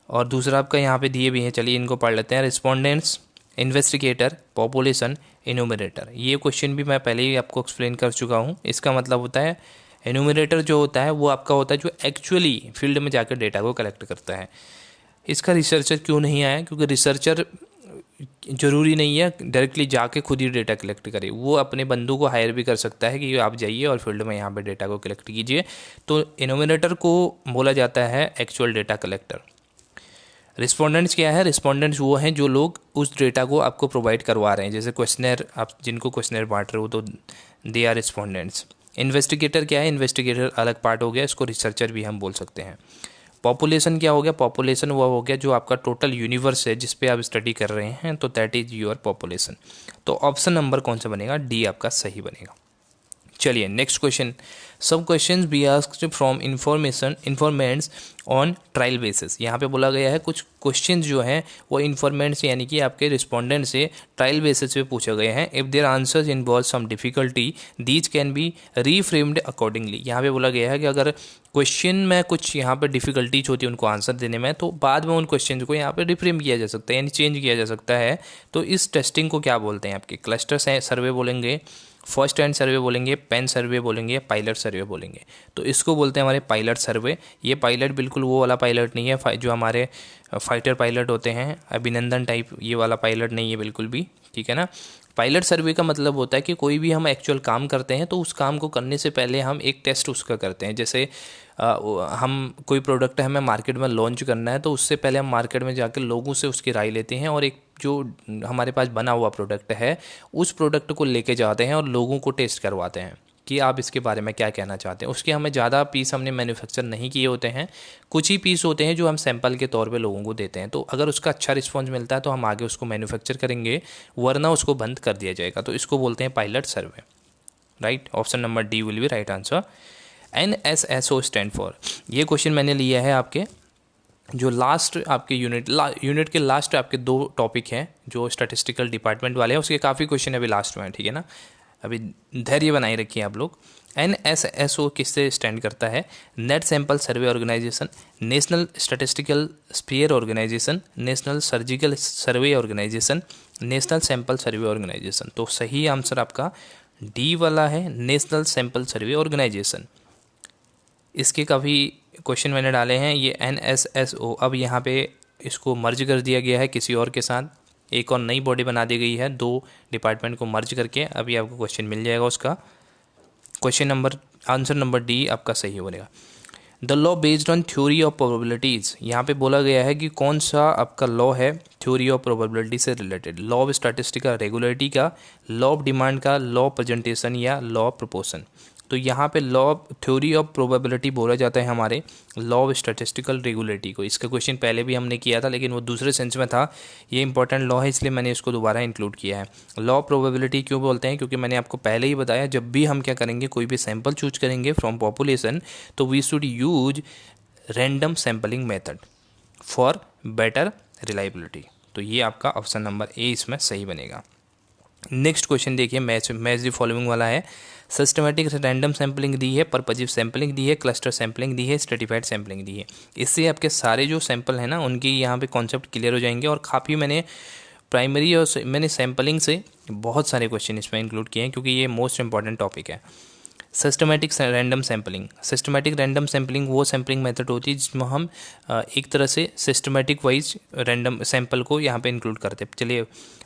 [SPEAKER 1] और दूसरा आपका यहाँ पे दिए भी हैं, चलिए इनको पढ़ लेते हैं। Respondents, investigator, population, enumerator. ये क्वेश्चन भी मैं पहले ही आपको एक्सप्लेन कर चुका हूँ। इसका मतलब होता है इन्यूमरेटर जो होता है वो आपका होता है जो एक्चुअली फील्ड में जाकर डेटा को कलेक्ट करता है। इसका रिसर्चर क्यों नहीं आया, क्योंकि रिसर्चर ज़रूरी नहीं है डायरेक्टली जाके खुद ही डेटा कलेक्ट करे, वो अपने बंदों को हायर भी कर सकता है कि आप जाइए और फील्ड में यहाँ पे डेटा को कलेक्ट कीजिए। तो इन्यूमरेटर को बोला जाता है एक्चुअल डेटा कलेक्टर। रिस्पोंडेंट्स क्या है, रिस्पोंडेंट्स वो हैं जो लोग उस डेटा को आपको प्रोवाइड करवा रहे हैं, जैसे क्वेश्चनर, आप जिनको क्वेश्चनर बांट रहे हो तो दे आर रिस्पोंडेंट्स। इन्वेस्टिगेटर क्या है, इन्वेस्टिगेटर अलग पार्ट हो गया, इसको रिसर्चर भी हम बोल सकते हैं। पॉपुलेशन क्या हो गया, पॉपुलेशन वो हो गया जो आपका टोटल यूनिवर्स है जिस पे आप स्टडी कर रहे हैं, तो दैट इज योर पॉपुलेशन। तो ऑप्शन नंबर कौन सा बनेगा, डी आपका सही बनेगा। चलिए नेक्स्ट क्वेश्चन, सब questions be asked from informants on trial basis. यहाँ पे बोला गया है कुछ क्वेश्चंस जो हैं वो इन्फॉर्मेंट्स यानी कि आपके रिस्पोंडेंट से ट्रायल बेसिस पे पूछे गए हैं। If there answers involve some difficulty these can be reframed accordingly. यहाँ पे बोला गया है कि अगर क्वेश्चन में कुछ यहाँ पे डिफिकल्टीज होती है उनको आंसर देने में, तो बाद में उन क्वेश्चन को यहाँ पे रिफ्रेम किया जा सकता है, यानी चेंज किया जा सकता है। तो इस टेस्टिंग को क्या बोलते हैं, आपके क्लस्टर सर्वे बोलेंगे, फर्स्ट हैंड सर्वे बोलेंगे, पेन सर्वे बोलेंगे, पायलट सर्वे बोलेंगे। तो इसको बोलते हैं हमारे पायलट सर्वे। ये पायलट बिल्कुल वो वाला पायलट नहीं है जो हमारे फाइटर पायलट होते हैं, अभिनंदन टाइप, ये वाला पायलट नहीं है बिल्कुल भी, ठीक है ना। पायलट सर्वे का मतलब होता है कि कोई भी हम एक्चुअल काम करते हैं तो उस काम को करने से पहले हम एक टेस्ट उसका करते हैं। जैसे हम कोई प्रोडक्ट हमें मार्केट में लॉन्च करना है तो उससे पहले हम मार्केट में जाकर लोगों से उसकी राय लेते हैं और एक जो हमारे पास बना हुआ प्रोडक्ट है उस प्रोडक्ट को लेके जाते हैं और लोगों को टेस्ट करवाते हैं कि आप इसके बारे में क्या कहना चाहते हैं। उसके हमें ज़्यादा पीस हमने मैन्युफैक्चर नहीं किए होते हैं, कुछ ही पीस होते हैं जो हम सैंपल के तौर पे लोगों को देते हैं। तो अगर उसका अच्छा रिस्पॉन्स मिलता है तो हम आगे उसको मैन्युफैक्चर करेंगे, वरना उसको बंद कर दिया जाएगा। तो इसको बोलते हैं pilot survey, right. Option number D will be right answer. NSSO stand for, ये क्वेश्चन मैंने लिया है आपके जो लास्ट आपके यूनिट के लास्ट आपके 2 टॉपिक हैं जो स्टैटिस्टिकल डिपार्टमेंट वाले हैं, उसके काफ़ी क्वेश्चन अभी लास्ट में हैं, ठीक है ना। अभी धैर्य बनाए रखिए आप लोग। NSSO किससे स्टैंड करता है, net sample survey organisation, national statistical sphere organisation, national surgical survey organisation, national sample survey organisation. तो सही आंसर आपका डी वाला है, नेशनल सैंपल सर्वे ऑर्गेनाइजेशन। इसके काफ़ी क्वेश्चन मैंने डाले हैं। ये NSSO अब यहाँ पे इसको मर्ज कर दिया गया है किसी और के साथ, एक और नई बॉडी बना दी गई है, 2 डिपार्टमेंट को मर्ज करके। अभी आपको क्वेश्चन मिल जाएगा उसका। Question number answer number D आपका सही बनेगा। The law based on theory of probabilities, यहाँ पे बोला गया है कि कौन सा आपका लॉ है थ्योरी ऑफ प्रोबेबिलिटी से related, law of statistical regularity का, लॉ ऑफ डिमांड का, लॉ ऑफ प्रेजेंटेशन या लॉ ऑफ प्रोपोर्शन। तो यहाँ पे law of theory of probability बोला जाता है हमारे लॉ ऑफ स्टैटिस्टिकल रेगुलरिटी को। इसका क्वेश्चन पहले भी हमने किया था लेकिन वो दूसरे सेंस में था, ये इंपॉर्टेंट लॉ है इसलिए मैंने इसको दोबारा इंक्लूड किया है। लॉ ऑफ प्रोबेबिलिटी क्यों बोलते हैं, क्योंकि मैंने आपको पहले ही बताया जब भी हम क्या करेंगे, कोई भी सैंपल चूज करेंगे फ्रॉम पॉपुलेशन तो we should use random sampling method for better reliability. तो ये आपका ऑप्शन नंबर ए इसमें सही बनेगा। नेक्स्ट क्वेश्चन देखिए, मैच द फॉलोइंग वाला है। सिस्टमेटिक रैंडम सैम्पलिंग दी है, परपजिव सैम्पलिंग दी है, क्लस्टर सैम्पलिंग दी है, स्ट्रेटिफाइड सैम्पलिंग दी है। इससे आपके सारे जो सैंपल हैं ना उनकी यहाँ पे कॉन्सेप्ट क्लियर हो जाएंगे। और काफ़ी मैंने प्राइमरी और मैंने सैम्पलिंग से बहुत सारे क्वेश्चन इसमें इंक्लूड किए हैं क्योंकि ये मोस्ट इंपॉर्टेंट टॉपिक है। Systematic random sampling, systematic random sampling वो सैम्पलिंग मेथड होती है जिसमें हम एक तरह से सिस्टमेटिक वाइज रैंडम सैंपल को यहाँ पे इंक्लूड करते हैं। चलिए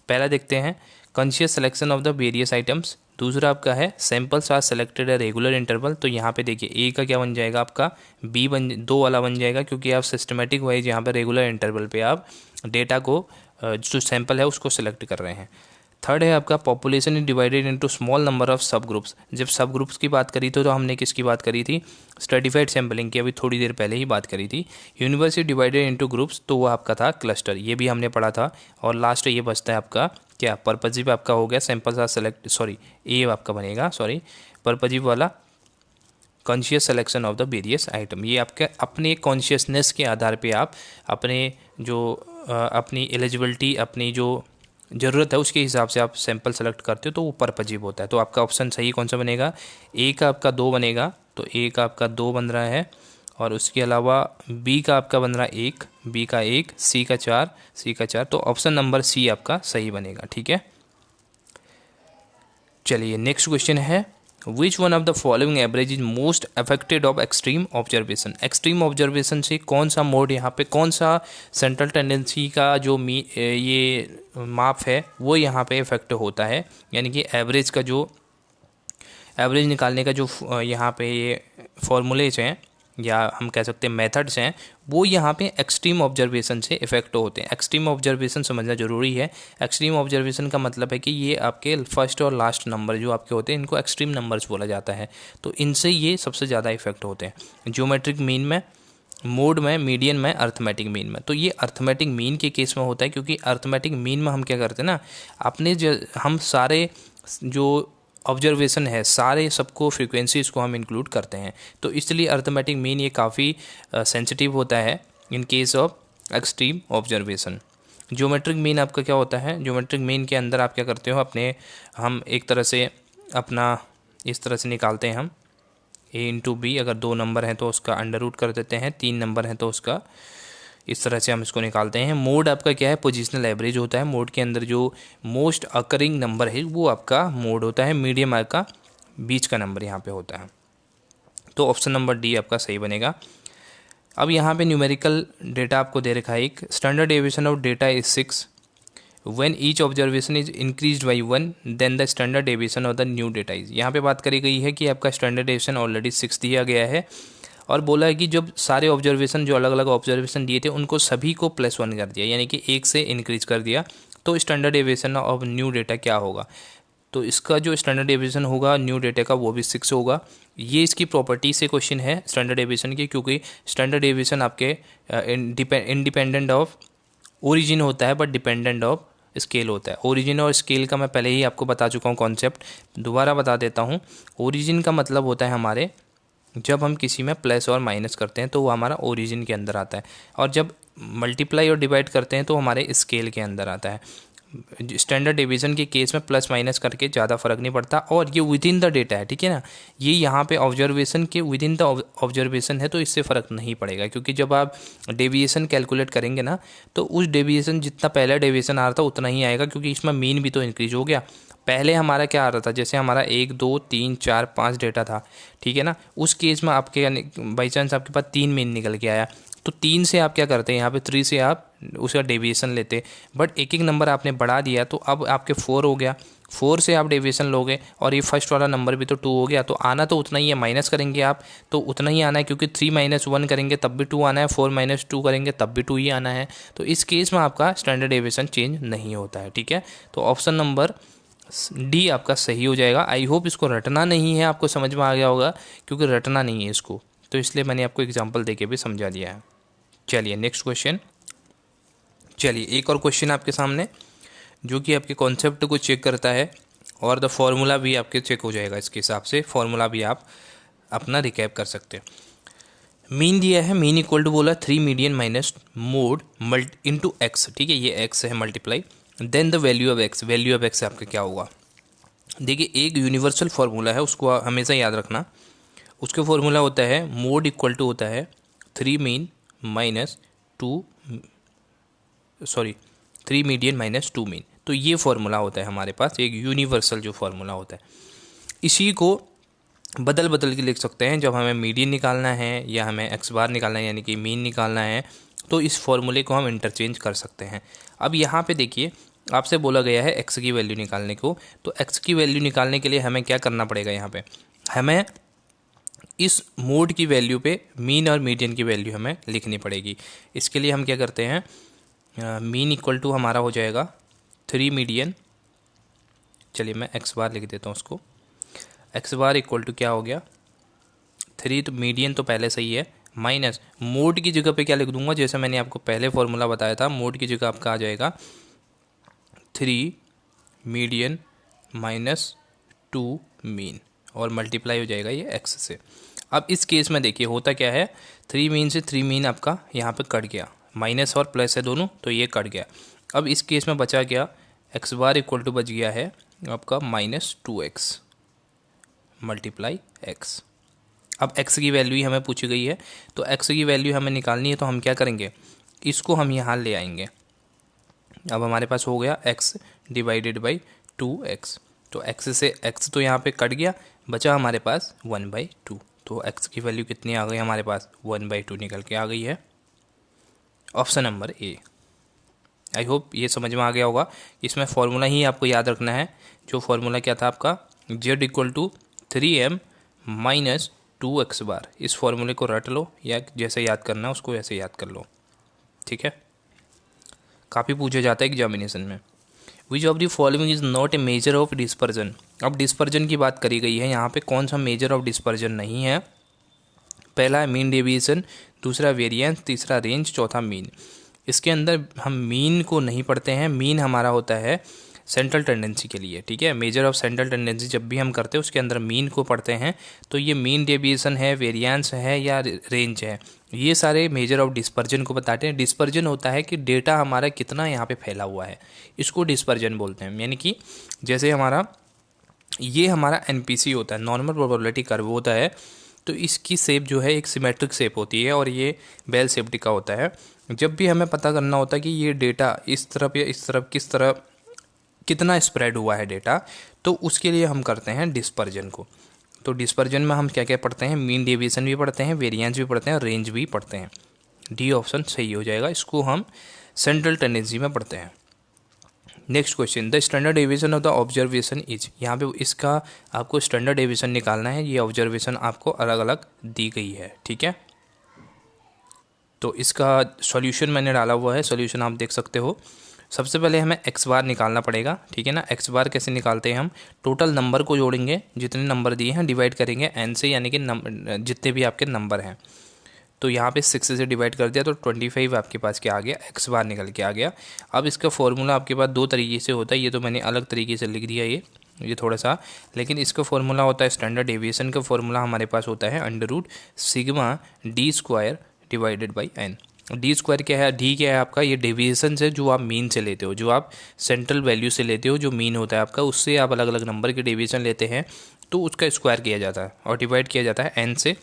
[SPEAKER 1] पहला देखते हैं, conscious selection of the various items. दूसरा आपका है samples are selected a regular interval. तो यहाँ पे देखिए ए का क्या बन जाएगा आपका, बी 2 वाला बन जाएगा क्योंकि आप सिस्टमेटिक वाइज यहाँ पे रेगुलर इंटरवल पे आप डेटा को जो सैंपल है उसको सिलेक्ट कर रहे हैं। थर्ड है आपका population is divided into small number of सब ग्रुप्स। जब सब ग्रुप्स की बात करी तो हमने किसकी बात करी थी, स्ट्रेटिफाइड सैम्पलिंग की, अभी थोड़ी देर पहले ही बात करी थी। Universe is divided into groups, तो वो आपका था क्लस्टर, ये भी हमने पढ़ा था। और लास्ट ये बचता है आपका क्या पर्पजिव आपका हो गया सैंपल साइज सेलेक्ट, सॉरी ए आपका बनेगा, सॉरी पर्पजिव वाला conscious selection of the various item. ये आपके अपने कॉन्शियसनेस के आधार पे आप अपने जो अपनी एलिजिबिलिटी, अपनी जो ज़रूरत है उसके हिसाब से आप सैंपल सेलेक्ट करते हो, तो वो पर्पजिव होता है। तो आपका ऑप्शन सही कौन सा बनेगा, ए का आपका 2 बनेगा, तो ए का आपका 2 बन रहा है। और उसके अलावा बी का आपका बन रहा है 1, बी का 1, सी का 4, सी का 4, तो ऑप्शन नंबर सी आपका सही बनेगा। ठीक है, चलिए नेक्स्ट क्वेश्चन है, which one of the following average is most affected of extreme observation. Extreme observation से कौन सा मोड, यहाँ पे कौन सा सेंट्रल टेंडेंसी का जो ये माप है वो यहाँ पे इफेक्ट होता है, यानी कि एवरेज का जो एवरेज निकालने का जो यहाँ पे ये फॉर्मूलेज हैं या हम कह सकते हैं मेथड्स हैं, वो यहाँ पे एक्सट्रीम ऑब्जर्वेशन से इफेक्ट होते हैं। एक्सट्रीम ऑब्जर्वेशन समझना जरूरी है। एक्सट्रीम ऑब्जर्वेशन का मतलब है कि ये आपके फर्स्ट और लास्ट नंबर जो आपके होते हैं इनको एक्सट्रीम नंबर्स बोला जाता है, तो इनसे ये सबसे ज़्यादा इफेक्ट होते हैं। ज्योमेट्रिक मीन में, मोड में, मीडियन में, अर्थमेटिक मीन में। तो ये अर्थमेटिक मीन के केस में होता है, क्योंकि अर्थमेटिक मीन में हम क्या करते हैं ना, हम सारे जो ऑब्जर्वेशन है सारे सबको फ्रीक्वेंसीज को हम इंक्लूड करते हैं, तो इसलिए अर्थमेटिक मीन ये काफ़ी सेंसिटिव होता है in case of extreme observation. Geometric mean आपका क्या होता है, ज्योमेट्रिक मीन के अंदर आप क्या करते हो, अपने हम एक तरह से अपना इस तरह से निकालते हैं हम ए इंटू बी, अगर 2 नंबर हैं तो उसका अंडर रूट कर देते हैं, 3 नंबर हैं तो उसका इस तरह से हम इसको निकालते हैं। मोड आपका क्या है, पोजिशनल एवरेज होता है। मोड के अंदर जो मोस्ट अकरिंग नंबर है वो आपका मोड होता है। मीडियम आपका बीच का नंबर यहाँ पे होता है, तो ऑप्शन नंबर डी आपका सही बनेगा। अब यहाँ पे न्यूमेरिकल डेटा आपको दे रखा है, एक standard deviation of data is 6, when each observation is increased by 1 then the standard deviation of the new data is. यहाँ पे बात करी गई है कि आपका स्टैंडर्ड डेविएशन ऑलरेडी 6 दिया गया है, और बोला है कि जब सारे ऑब्जर्वेशन जो अलग अलग ऑब्जर्वेशन दिए थे उनको सभी को +1 कर दिया, यानी कि 1 से इंक्रीज कर दिया, तो standard deviation of new data क्या होगा, तो इसका जो स्टैंडर्ड डेविएशन होगा न्यू डेटा का वो भी 6 होगा। ये इसकी प्रॉपर्टी से क्वेश्चन है स्टैंडर्ड डेविएशन की, क्योंकि स्टैंडर्ड डेविएशन आपके इंडिपेंडेंट ऑफ ओरिजिन होता है बट डिपेंडेंट ऑफ स्केल होता है। ओरिजिन और स्केल का मैं पहले ही आपको बता चुका हूँ कॉन्सेप्ट, दोबारा बता देता हूँ। ओरिजिन का मतलब होता है हमारे जब हम किसी में प्लस और माइनस करते हैं तो वो हमारा ओरिजिन के अंदर आता है, और जब मल्टीप्लाई और डिवाइड करते हैं तो हमारे स्केल के अंदर आता है। स्टैंडर्ड डिवीजन के केस में प्लस माइनस करके ज़्यादा फर्क नहीं पड़ता, और ये विद इन द डेटा है, ठीक है ना, ये यहाँ पे ऑब्जर्वेशन के विद इन द ऑब्जर्वेशन है, तो इससे फ़र्क नहीं पड़ेगा, क्योंकि जब आप डेविएशन कैलकुलेट करेंगे ना तो उस डेविएशन जितना पहला डेविएशन आ रहा था उतना ही आएगा, क्योंकि इसमें मीन भी तो इंक्रीज हो गया। पहले हमारा क्या आ रहा था, जैसे हमारा 1 2 3 4 5 डेटा था, ठीक है ना, उस केस में आपके बाई चांस आपके पास 3 मीन निकल के आया, तो 3 से आप क्या करते हैं, यहाँ पे 3 से आप उसका डेविएशन लेते, बट एक एक नंबर आपने बढ़ा दिया तो अब आपके 4 हो गया, 4 से आप डेविएशन लोगे, और ये फर्स्ट वाला नंबर भी तो 2 हो गया, तो आना तो उतना ही है, माइनस करेंगे आप तो उतना ही आना है, क्योंकि 3 - 1 करेंगे तब भी 2 आना है, 4 - 2 करेंगे तब भी 2 ही आना है, तो इस केस में आपका स्टैंडर्ड डेविएशन चेंज नहीं होता है। ठीक है, तो ऑप्शन नंबर डी आपका सही हो जाएगा। आई होप इसको रटना नहीं है, आपको समझ में आ गया होगा, क्योंकि रटना नहीं है इसको, तो इसलिए मैंने आपको एग्जांपल देके भी समझा दिया है। चलिए नेक्स्ट क्वेश्चन, चलिए एक और क्वेश्चन आपके सामने जो कि आपके कॉन्सेप्ट को चेक करता है, और द फॉर्मूला भी आपके चेक हो जाएगा, इसके हिसाब से फॉर्मूला भी आप अपना रिकैप कर सकते हैं। मीन दिया है, मीन इक्वल टू बोला 3 median minus mode into x, ठीक है, ये एक्स है multiply, then the value of x, value of x आपका क्या होगा। देखिए एक यूनिवर्सल फार्मूला है, उसको हमेशा याद रखना, उसका फार्मूला होता है मोड इक्वल टू होता है 3 mean minus 3 median minus 2 mean, तो ये फार्मूला होता है हमारे पास, एक यूनिवर्सल जो फार्मूला होता है। इसी को बदल बदल के लिख सकते हैं, जब हमें मीडियन निकालना है या हमें एक्स बार निकालना है यानी कि मीन निकालना है, तो इस फॉर्मूले को हम इंटरचेंज कर सकते हैं। अब यहाँ पे देखिए आपसे बोला गया है एक्स की वैल्यू निकालने को, तो एक्स की वैल्यू निकालने के लिए हमें क्या करना पड़ेगा, यहाँ पे हमें इस मोड की वैल्यू पे मीन और मीडियन की वैल्यू हमें लिखनी पड़ेगी। इसके लिए हम क्या करते हैं, मीन इक्वल टू हमारा हो जाएगा 3 मीडियन, चलिए मैं एक्स बार लिख देता हूँ उसको, एक्स बार इक्वल टू क्या हो गया 3, तो मीडियन तो पहले सही है, माइनस मोड की जगह पे क्या लिख दूंगा, जैसे मैंने आपको पहले फॉर्मूला बताया था, मोड की जगह आपका आ जाएगा 3 मीडियन माइनस 2 मीन और मल्टीप्लाई हो जाएगा ये x से। अब इस केस में देखिए होता क्या है, 3 मीन से 3 मीन आपका यहाँ पे कट गया, माइनस और प्लस है दोनों, तो ये कट गया। अब इस केस में बचा क्या, एक्स बार इक्वल टू बच गया है आपका -2x मल्टीप्लाई x। अब x की वैल्यू ही हमें पूछी गई है, तो x की वैल्यू हमें निकालनी है, तो हम क्या करेंगे, इसको हम यहाँ ले आएंगे। अब हमारे पास हो गया x डिवाइडेड बाई 2x, तो x से x तो यहाँ पे कट गया, बचा हमारे पास 1/2। तो x की वैल्यू कितनी आ गई हमारे पास, 1/2 निकल के आ गई है। Option number A. I hope ये समझ में आ गया होगा। इसमें फॉर्मूला ही आपको याद रखना है। जो फॉर्मूला क्या था आपका, z equal to 3m minus 2x बार। इस फॉर्मूले को रट लो या जैसे याद करना है उसको ऐसे याद कर लो, ठीक है। काफ़ी पूछा जाता है एग्जामिनेशन में। Which of the following is not a measure of dispersion. अब डिस्पर्जन की बात करी गई है, यहाँ पे कौन सा मेजर ऑफ डिस्पर्जन नहीं है। पहला है मीन डेविएशन, दूसरा वेरिएंस, तीसरा रेंज, चौथा मीन। इसके अंदर हम मीन को नहीं पढ़ते हैं। मीन हमारा होता है सेंट्रल टेंडेंसी के लिए, ठीक है। मेजर ऑफ सेंट्रल टेंडेंसी जब भी हम करते हैं उसके अंदर मीन को पढ़ते हैं। तो ये मीन डेविएशन है, वेरिएंस है या रेंज है, ये सारे मेजर ऑफ डिस्पर्जन को बताते हैं। डिस्पर्जन होता है कि डेटा हमारा कितना यहाँ पे फैला हुआ है, इसको डिस्पर्जन बोलते हैं। यानी कि जैसे ये हमारा एनपीसी होता है, नॉर्मल प्रोबेबिलिटी कर्व होता है, तो इसकी शेप जो है एक सिमेट्रिक शेप होती है और ये बेल शेप्ड का होता है। जब भी हमें पता करना होता है कि ये डेटा इस तरफ या इस तरफ किस तरह कितना स्प्रेड हुआ है डेटा, तो उसके लिए हम करते हैं डिस्पर्जन को। तो डिस्पर्जन में हम क्या क्या पढ़ते हैं, मीन डेविएशन भी पढ़ते हैं, वेरिएंस भी पढ़ते हैं और रेंज भी पढ़ते हैं। डी ऑप्शन सही हो जाएगा, इसको हम सेंट्रल टेंडेंसी में पढ़ते हैं। Next question, the standard deviation of the observation is. यहाँ पे इसका आपको स्टैंडर्ड डेविएशन निकालना है। ये ऑब्जर्वेशन आपको अलग अलग दी गई है, ठीक है। तो इसका सॉल्यूशन मैंने डाला हुआ है, सॉल्यूशन आप देख सकते हो। सबसे पहले हमें एक्स बार निकालना पड़ेगा, ठीक है ना। एक्स बार कैसे निकालते हैं, हम टोटल नंबर को जोड़ेंगे, जितने नंबर दिए हैं डिवाइड करेंगे एन से, यानी कि जितने भी आपके नंबर हैं। तो यहाँ पे 6 से डिवाइड कर दिया तो 25 आपके पास क्या आ गया, एक्स बार निकल के आ गया। अब इसका फॉर्मूला आपके पास दो तरीके से होता है, ये तो मैंने अलग तरीके से लिख दिया ये थोड़ा सा, लेकिन इसका फॉर्मूला होता है स्टैंडर्ड डेविएशन का फॉर्मूला हमारे पास होता है √σ d² divided by n। d² क्या है, डी क्या है आपका, ये डेविएशन से जो आप मीन से लेते हो, जो आप सेंट्रल वैल्यू से लेते हो, जो मीन होता है आपका, उससे आप अलग अलग नंबर के डेविएशन लेते हैं, तो उसका स्क्वायर किया जाता है और डिवाइड किया जाता है n से।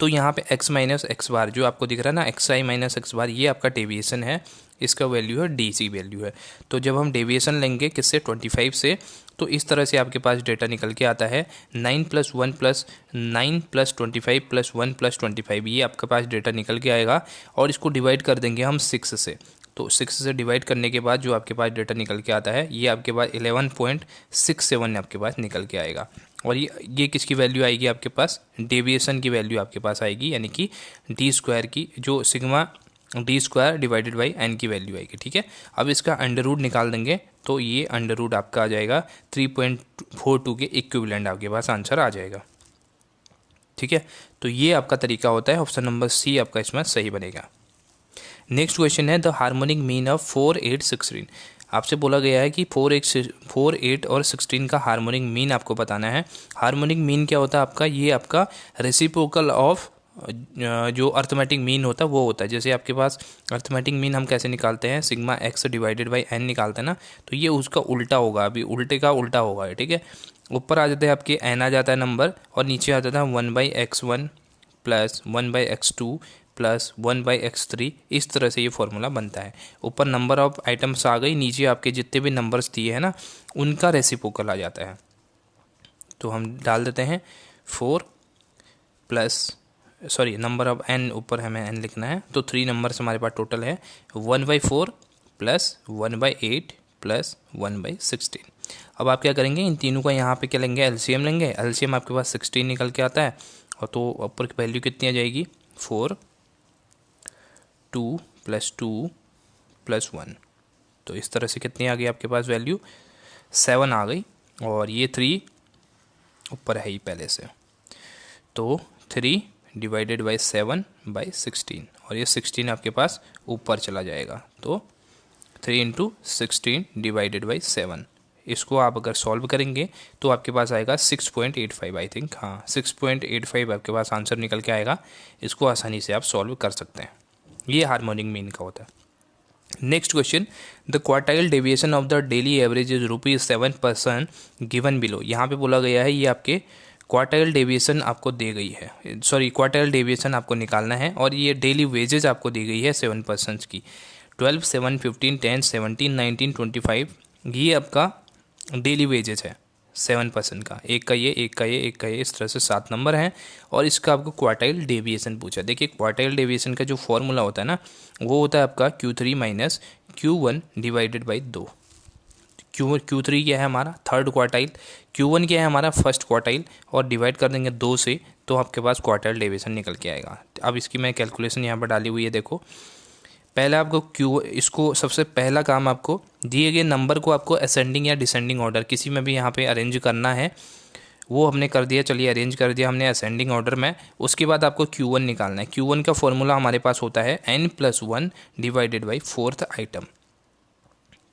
[SPEAKER 1] तो यहाँ पे x माइनस एक्स बार जो आपको दिख रहा है ना, xi माइनस एक्स बार, ये आपका डेविएशन है, इसका वैल्यू है डी वैल्यू है। तो जब हम डेविएशन लेंगे किससे, 25 से, तो इस तरह से आपके पास डेटा निकल के आता है 9 + 1 + 9 + 25 + 1 + 25, ये आपके पास डेटा निकल के आएगा। और इसको डिवाइड कर देंगे हम 6 से, तो 6 से डिवाइड करने के बाद जो आपके पास डेटा निकल के आता है, ये आपके पास 11.67 आपके पास निकल के आएगा। और ये किसकी वैल्यू आएगी आपके पास, डेविएशन की वैल्यू आपके पास आएगी, यानी कि d² की, जो sigma d² divided by n की वैल्यू आएगी, ठीक है। अब इसका अंडर निकाल देंगे तो ये अंडर आपका आ जाएगा 3.42 के इक्विवेलेंट आपके पास आंसर आ जाएगा, ठीक है। तो ये आपका तरीका होता है, ऑप्शन नंबर सी आपका इसमें सही बनेगा। नेक्स्ट क्वेश्चन है द हार्मोनिक मीन ऑफ 4, 8, 16। आपसे बोला गया है कि 4, 8 और 16 का हार्मोनिक मीन आपको बताना है। हार्मोनिक मीन क्या होता है आपका, ये आपका रेसिप्रोकल ऑफ जो अर्थमेटिक मीन होता है वो होता है। जैसे आपके पास अर्थमेटिक मीन हम कैसे निकालते हैं, sigma x divided by n निकालते हैं ना, तो ये उसका उल्टा होगा, अभी उल्टे का उल्टा होगा, ठीक है। ऊपर आ जाते हैं आपके n आ जाता है नंबर, और नीचे आ जाता है 1/x1 + 1/x2 + 1/x3। इस तरह से ये फॉर्मूला बनता है। ऊपर नंबर ऑफ आइटम्स आ गई, नीचे आपके जितने भी नंबर्स दिए हैं ना, उनका रेसिप्रोकल आ जाता है। तो हम डाल देते हैं 4 प्लस नंबर ऑफ n, ऊपर हमें n लिखना है, तो 3 नंबर्स हमारे पास टोटल है 1/4 + 1/8 + 1/16। अब आप क्या करेंगे, इन तीनों का यहाँ पे क्या लेंगे, एलसीएम लेंगे। एलसीएम आपके पास 16 निकल के आता है, और तो ऊपर की वैल्यू कितनी आ जाएगी, 4, 2 + 2 + 1। तो इस तरह से कितनी आ गई आपके पास वैल्यू, 7 आ गई, और ये 3 ऊपर है ही पहले से, तो 3 डिवाइडेड बाई 7/16, और ये 16 आपके पास ऊपर चला जाएगा, तो 3 × 16 डिवाइडेड बाई 7, इसको आप अगर सॉल्व करेंगे तो आपके पास आएगा 6.85 आई थिंक, हाँ 6.85 आपके पास आंसर निकल के आएगा। इसको आसानी से आप सॉल्व कर सकते हैं। ये हार्मोनिक मीन का होता है। Next question, the quartile deviation of the daily average is ₹7 given below. यहाँ पे बोला गया है ये आपके क्वार्टाइल डेविएशन आपको दी गई है, सॉरी क्वार्टाइल डेविएशन आपको निकालना है और ये डेली वेजेज आपको दी गई है 7% की। 12, 7, 15, 10, 17, 19, 25 ये आपका डेली वेजेज है 7% का। एक का ये, एक का ये, एक का ये, इस तरह से 7 नंबर हैं और इसका आपको क्वार्टाइल डेविएशन पूछा। देखिए क्वार्टाइल डेविएशन का जो फॉर्मूला होता है ना, वो होता है आपका Q3 minus Q1 divided by 2। Q3 क्या है हमारा थर्ड क्वार्टाइल, Q1 क्या है हमारा फर्स्ट क्वार्टाइल, और डिवाइड कर देंगे 2 से तो आपके पास क्वार्टाइल डेविएशन निकल के आएगा। अब इसकी मैं कैलकुलेशन यहाँ पर डाली हुई है, देखो पहले आपको इसको सबसे पहला काम आपको दिए गए नंबर को आपको असेंडिंग या डिसेंडिंग ऑर्डर किसी में भी यहाँ पे अरेंज करना है। वो हमने कर दिया, चलिए अरेंज कर दिया हमने असेंडिंग ऑर्डर में। उसके बाद आपको Q1 निकालना है। Q1 का फॉर्मूला हमारे पास होता है n+1 divided by 4th item,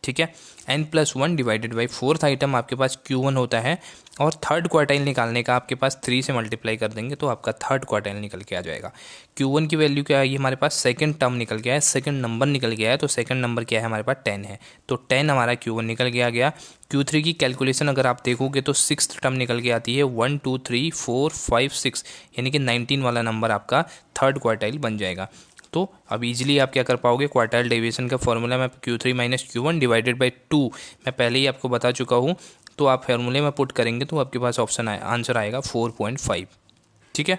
[SPEAKER 1] ठीक है। n+1 divided by 4th item आपके पास Q1 होता है और थर्ड क्वार्टाइल निकालने का आपके पास 3 से मल्टीप्लाई कर देंगे तो आपका थर्ड क्वार्टाइल निकल के आ जाएगा। Q1 की वैल्यू क्या आएगी हमारे पास, सेकंड टर्म निकल गया है, सेकंड नंबर निकल गया है, तो सेकंड नंबर क्या है हमारे पास 10 है, तो 10 हमारा Q1 निकल के आ गया। Q3 की कैलकुलेशन अगर आप देखोगे तो 6th टर्म निकल के आती है 1, 2, 3, 4, 5, 6 यानी कि 19 वाला नंबर आपका थर्ड क्वार्टाइल बन जाएगा। तो अब इजीली आप क्या कर पाओगे, क्वार्टाइल डेविएशन का फॉर्मूला में Q3 minus Q1 divided by 2 मैं पहले ही आपको बता चुका हूँ, तो आप फॉर्मूले में पुट करेंगे तो आपके पास आंसर आएगा 4.5, ठीक है।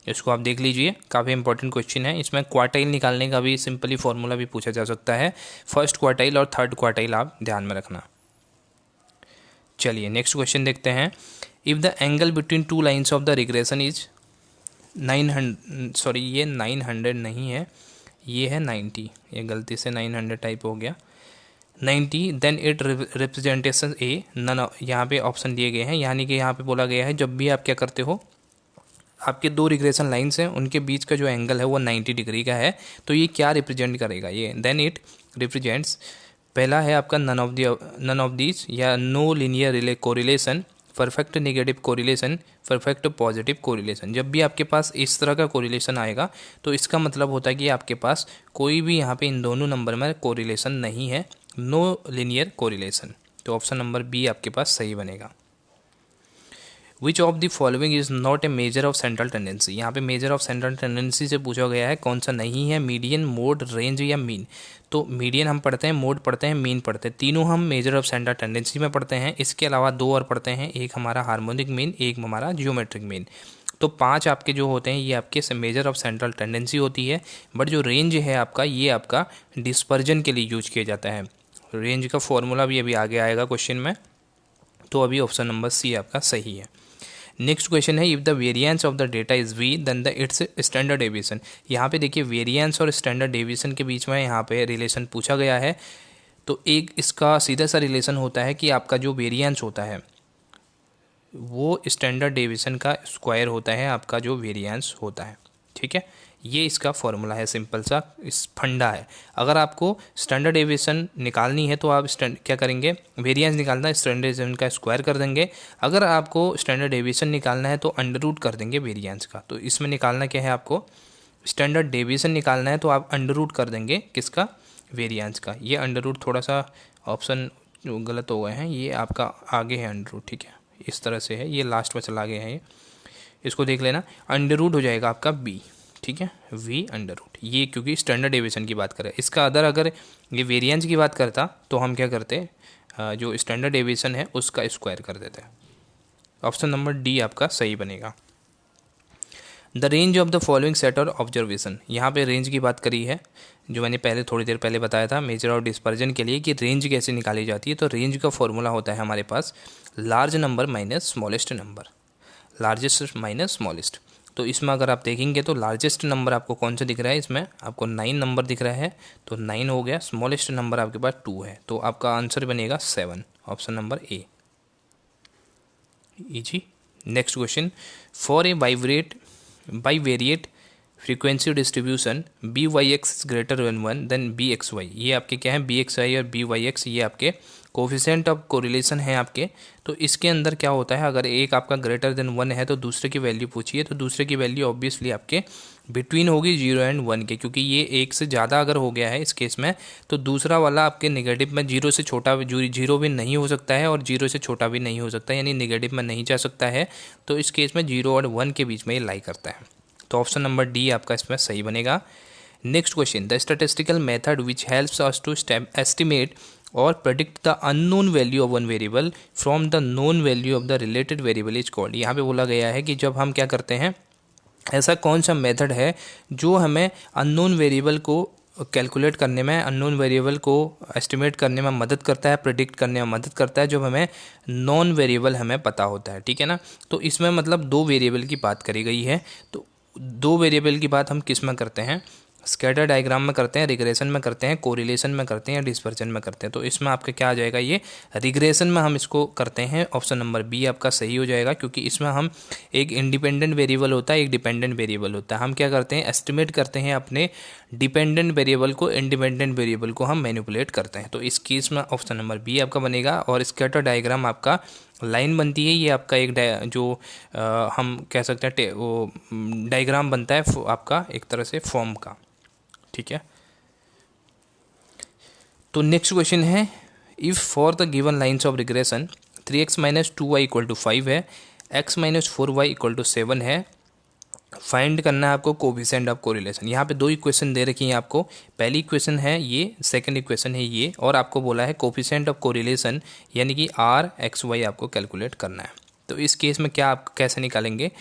[SPEAKER 1] इसको आप देख लीजिए, काफ़ी इंपॉर्टेंट क्वेश्चन है। इसमें क्वार्टाइल निकालने का भी सिंपली फॉर्मूला भी पूछा जा सकता है, फर्स्ट क्वार्टाइल और थर्ड क्वार्टाइल आप ध्यान में रखना। चलिए नेक्स्ट क्वेश्चन देखते हैं। If the angle between two lines of the regression is 900, sorry ये 900 नहीं है, ये है 90, ये गलती से 900 टाइप हो गया, 90 then it representation a none, यहाँ पे ऑप्शन दिए गए हैं, यानी कि यहाँ पे बोला गया है जब भी आप क्या करते हो, आपके दो रिग्रेशन लाइन्स हैं उनके बीच का जो एंगल है वो 90 डिग्री का है, तो ये क्या रिप्रेजेंट करेगा, ये देन इट रिप्रेजेंट्स, पहला है आपका नन ऑफ दीज या no linear correlation, perfect negative correlation, perfect positive correlation. जब भी आपके पास इस तरह का कोरिलेशन आएगा तो इसका मतलब होता है कि आपके पास कोई भी यहाँ पे इन दोनों नंबर में कोरिलेशन नहीं है, नो लीनियर कोरिलेशन, तो ऑप्शन नंबर बी आपके पास सही बनेगा। Which of the following is not a measure of central tendency, यहाँ पे मेजर ऑफ सेंट्रल टेंडेंसी से पूछा गया है कौन सा नहीं है, मीडियन, मोड, रेंज या मीन। तो मीडियन हम पढ़ते हैं, मोड पढ़ते हैं, मीन पढ़ते हैं, तीनों हम मेजर ऑफ सेंट्रल टेंडेंसी में पढ़ते हैं। इसके अलावा 2 और पढ़ते हैं, एक हमारा हार्मोनिक मीन, एक हमारा जियोमेट्रिक मीन। तो 5 आपके जो होते हैं ये आपके मेजर ऑफ सेंट्रल टेंडेंसी होती है, बट जो रेंज है आपका ये आपका डिस्पर्जन के लिए यूज किया जाता है। रेंज का फॉर्मूला भी अभी आगे आएगा क्वेश्चन में, तो अभी ऑप्शन नंबर सी आपका सही है। नेक्स्ट क्वेश्चन है, if the variance of the data is V then the its standard deviation. यहाँ पे देखिए वेरिएंस और स्टैंडर्ड डेविएशन के बीच में यहाँ पे रिलेशन पूछा गया है, तो एक इसका सीधा सा रिलेशन होता है कि आपका जो वेरिएंस होता है वो स्टैंडर्ड डेविएशन का स्क्वायर होता है, आपका जो वेरिएंस होता है, ठीक है। ये इसका फॉर्मूला है, सिंपल सा इस फंडा है। अगर आपको स्टैंडर्ड डेविएशन निकालनी है तो आप क्या करेंगे, वेरिएंस निकालना है, स्टैंडर्ड डेविएशन का स्क्वायर कर देंगे। अगर आपको स्टैंडर्ड डेविएशन निकालना है तो अंडर रूट कर देंगे वेरिएंस का। तो इसमें निकालना क्या है, आपको स्टैंडर्ड डेविएशन निकालना है तो आप अंडर रूट कर देंगे किसका, वेरिएंस का। ये अंडर रूट थोड़ा सा ऑप्शन जो गलत हो गए हैं, ये आपका आगे है अंडर रूट, ठीक है, इस तरह से है, ये लास्ट में चला गया है, ये इसको देख लेना। अंडर रूट हो जाएगा आपका बी, ठीक है, वी अंडर रूट, ये क्योंकि स्टैंडर्ड डेविएशन की बात करें। इसका अगर ये वेरिएंस की बात करता तो हम क्या करते, जो स्टैंडर्ड डेविएशन है उसका स्क्वायर कर देते हैं। ऑप्शन नंबर डी आपका सही बनेगा। The range of the following set और ऑब्जर्वेशन, यहाँ पे रेंज की बात करी है, जो मैंने पहले थोड़ी देर पहले बताया था मेजर और डिस्पर्जन के लिए कि रेंज कैसे निकाली जाती है। तो रेंज का फॉर्मूला होता है हमारे पास large number minus smallest number, largest minus smallest. तो इसमें अगर आप देखेंगे तो लार्जेस्ट नंबर आपको कौन सा दिख रहा है, इसमें आपको 9 नंबर दिख रहा है, तो 9 हो गया। स्मॉलेस्ट नंबर आपके पास 2 है, तो आपका आंसर बनेगा 7, option number A, easy. Next question, for a bivariate frequency distribution BYX greater than 1 then BXY, ये आपके क्या है, BXY और BYX ये आपके कोफिशिएंट ऑफ कोरिलेशन है आपके, तो इसके अंदर क्या होता है, अगर एक आपका ग्रेटर देन 1 है तो दूसरे की वैल्यू पूछिए, तो दूसरे की वैल्यू ऑब्वियसली आपके बिटवीन होगी 0 एंड 1 के, क्योंकि ये एक से ज़्यादा अगर हो गया है इस केस में तो दूसरा वाला आपके नेगेटिव में 0 से छोटा, 0 भी नहीं हो सकता है और 0 से छोटा भी नहीं हो सकता, यानी नेगेटिव में नहीं जा सकता है। तो इस केस में 0 और 1 के बीच में ये लाई करता है। तो ऑप्शन नंबर डी आपका इसमें सही बनेगा। Next question, the statistical method which helps us to estimate और predict the unknown value of one variable from the known value of the related variable is called. यहाँ पे बोला गया है कि जब हम क्या करते हैं, ऐसा कौन सा मेथड है जो हमें अननोन वेरिएबल को कैलकुलेट करने में, अननोन वेरिएबल को एस्टिमेट करने में मदद करता है, प्रेडिक्ट करने में मदद करता है, जब हमें नॉन वेरिएबल हमें पता होता है, ठीक है ना। तो इसमें मतलब दो वेरिएबल की बात करी गई है। तो दो वेरिएबल की बात हम किस में करते हैं, स्कैटर डायग्राम में करते हैं, रिग्रेशन में करते हैं, कोरिलेशन में करते हैं या डिस्पर्जन में करते हैं। तो इसमें आपका क्या आ जाएगा, ये रिग्रेशन में हम इसको करते हैं। ऑप्शन नंबर बी आपका सही हो जाएगा, क्योंकि इसमें हम एक इंडिपेंडेंट वेरिएबल होता है, एक डिपेंडेंट वेरिएबल होता है। हम क्या करते हैं, एस्टिमेट करते हैं अपने डिपेंडेंट वेरिएबल को, इंडिपेंडेंट वेरिएबल को हम मैनिपुलेट करते हैं। तो इस केस में ऑप्शन नंबर बी आपका बनेगा। और स्कैटर डायग्राम आपका लाइन बनती है, ये आपका एक जो हम कह सकते हैं वो डायग्राम बनता है आपका एक तरह से फॉर्म का, ठीक है। तो नेक्स्ट क्वेश्चन है, if for the given lines of regression 3x minus 2y equal to 5 है, x minus 4y equal to 7 है, फाइंड करना है आपको कोफिशिएंट ऑफ कोरिलेशन। यहाँ पे दो इक्वेशन दे रखी हैं आपको, पहली इक्वेशन है ये, सेकंड इक्वेशन है ये, और आपको बोला है कोफिशिएंट ऑफ कोरिलेशन यानी कि r(x,y) आपको कैलकुलेट करना है। तो इस केस में क्या आप कैसे निकालेंगे,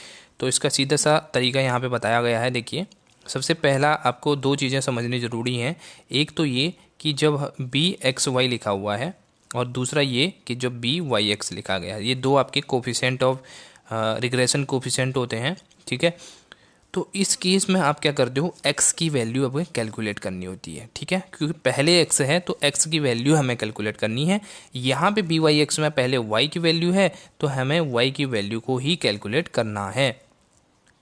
[SPEAKER 1] तो इसका सीधा सा तरीका यहाँ पे बताया गया है। देखिए, सबसे पहला आपको दो चीज़ें समझनी ज़रूरी हैं। एक तो ये कि जब b(x,y) लिखा हुआ है, और दूसरा ये कि जब b(y,x) लिखा गया है, ये दो आपके कोफिशिएंट ऑफ रिग्रेशन कोफिशिएंट होते हैं, ठीक है। तो इस केस में आप क्या करते हो, x की वैल्यू आपको कैलकुलेट करनी होती है, ठीक है, क्योंकि पहले x है तो x की वैल्यू हमें कैलकुलेट करनी है। यहाँ पे b(y,x) में पहले y की वैल्यू है तो हमें y की वैल्यू को ही कैलकुलेट करना है,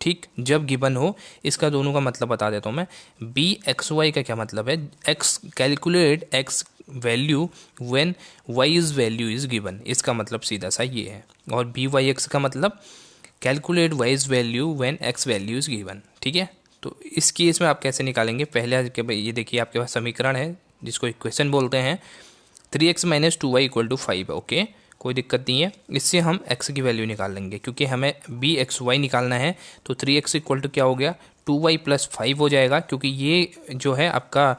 [SPEAKER 1] ठीक, जब गिवन हो। इसका दोनों का मतलब बता देता हूँ मैं। b(x,y) का क्या मतलब है, x calculate x value when y is value is given, इसका मतलब सीधा सा ये है। और b(y,x) का मतलब calculate y is value when x value is given, ठीक है। तो इस केस में आप कैसे निकालेंगे, पहले के भाई ये देखिए आपके पास समीकरण है जिसको इक्वेशन बोलते हैं, 3x minus 2y equal to 5, okay, कोई दिक्कत नहीं है। इससे हम x की वैल्यू निकाल लेंगे, क्योंकि हमें b(x,y) निकालना है। तो 3x इक्वल टू क्या हो गया, 2y प्लस 5 हो जाएगा, क्योंकि ये जो है आपका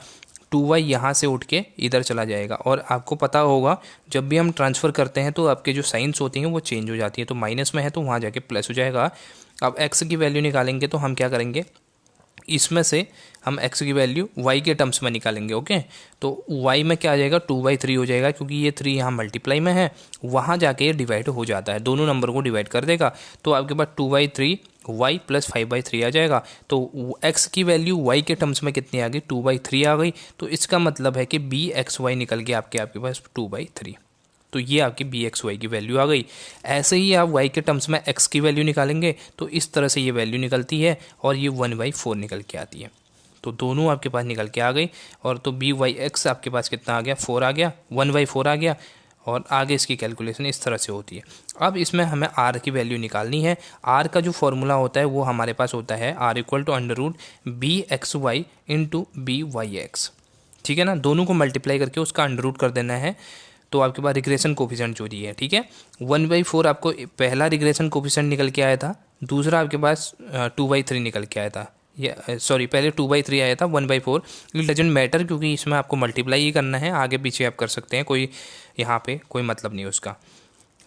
[SPEAKER 1] 2y यहाँ से उठ के इधर चला जाएगा। और आपको पता होगा जब भी हम ट्रांसफ़र करते हैं तो आपके जो साइंस होती हैं वो चेंज हो जाती है, तो माइनस में है तो वहाँ जाके प्लस हो जाएगा। अब x की वैल्यू निकालेंगे तो हम क्या करेंगे, इसमें से हम x की वैल्यू y के टर्म्स में निकालेंगे, ओके। तो y में क्या आ जाएगा, 2/3 हो जाएगा, क्योंकि ये 3 यहाँ मल्टीप्लाई में है, वहाँ जाके ये डिवाइड हो जाता है, दोनों नंबर को डिवाइड कर देगा। तो आपके पास 2/3 y प्लस 5/3 आ जाएगा। तो x की वैल्यू y के टर्म्स में कितनी आ गई, 2/3 आ गई। तो इसका मतलब है कि b(x,y) निकल के आपके पास 2/3। तो ये आपकी b(x,y) की वैल्यू आ गई। ऐसे ही आप y के टर्म्स में x की वैल्यू निकालेंगे तो इस तरह से ये वैल्यू निकलती है, और ये 1/4 निकल के आती है। तो दोनों आपके पास निकल के आ गई। और तो b(y,x) आपके पास कितना आ गया, 4 आ गया, 1/4 आ गया। और आगे इसकी कैलकुलेशन इस तरह से होती है। अब इसमें हमें r की वैल्यू निकालनी है। r का जो फॉर्मूला होता है वो हमारे पास होता है r equal to √b(x,y) into b(y,x), ठीक है ना। दोनों को मल्टीप्लाई करके उसका अंडर कर देना है। तो आपके पास रिग्रेशन कोफिशिएंट जो दी है, ठीक है, 1/4 आपको पहला रिग्रेशन कोफिशिएंट निकल के आया था, दूसरा आपके पास 2/3 निकल के आया था। ये सॉरी, पहले 2/3 आया था, 1/4 इट डजेंट मैटर, क्योंकि इसमें आपको मल्टीप्लाई ही करना है, आगे पीछे आप कर सकते हैं, कोई यहाँ पे कोई मतलब नहीं उसका।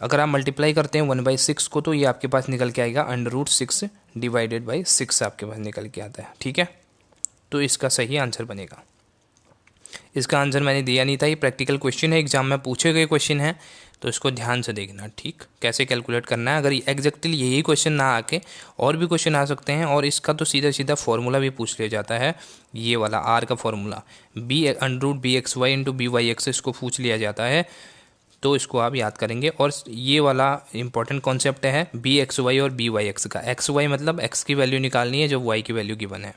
[SPEAKER 1] अगर आप मल्टीप्लाई करते हैं 1/6 को तो ये आपके पास निकल के आएगा √6 डिवाइडेड बाई 6 आपके पास निकल के आता है, ठीक है। तो इसका सही आंसर बनेगा। इसका आंसर मैंने दिया नहीं था, ये प्रैक्टिकल क्वेश्चन है, एग्जाम में पूछे गए क्वेश्चन है, तो इसको ध्यान से देखना, ठीक, कैसे कैलकुलेट करना है। अगर एग्जैक्टली यही क्वेश्चन ना आके और भी क्वेश्चन आ सकते हैं, और इसका तो सीधा सीधा फॉर्मूला भी पूछ लिया जाता है, ये वाला r का फॉर्मूला b(x,y) इंटू b(y,x), इसको पूछ लिया जाता है। तो इसको आप याद करेंगे। और ये वाला इंपॉर्टेंट कॉन्सेप्ट है b(x,y) और b(y,x) का। x,y मतलब x की वैल्यू निकालनी है जब y की वैल्यू गिवन है।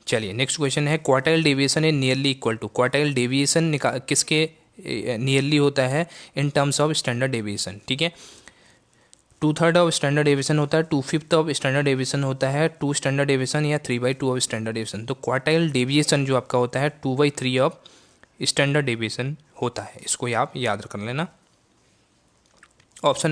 [SPEAKER 1] चलिए नेक्स्ट क्वेश्चन है, क्वार्टाइल डेविएशन है nearly equal to. Quartile deviation किसके नियरली होता है in terms of standard deviation, ठीक है। 2/3 ऑफ स्टैंडर्ड डेविएशन होता है, 2/5 ऑफ स्टैंडर्ड डेविएशन होता है, 2 स्टैंडर्ड डेविएशन या 3/2 ऑफ स्टैंडर्ड डेविएशन। तो क्वार्टाइल डेविएशन जो आपका होता है 2/3 ऑफ स्टैंडर्ड डेविएशन होता है, इसको आप याद कर लेना। ऑप्शन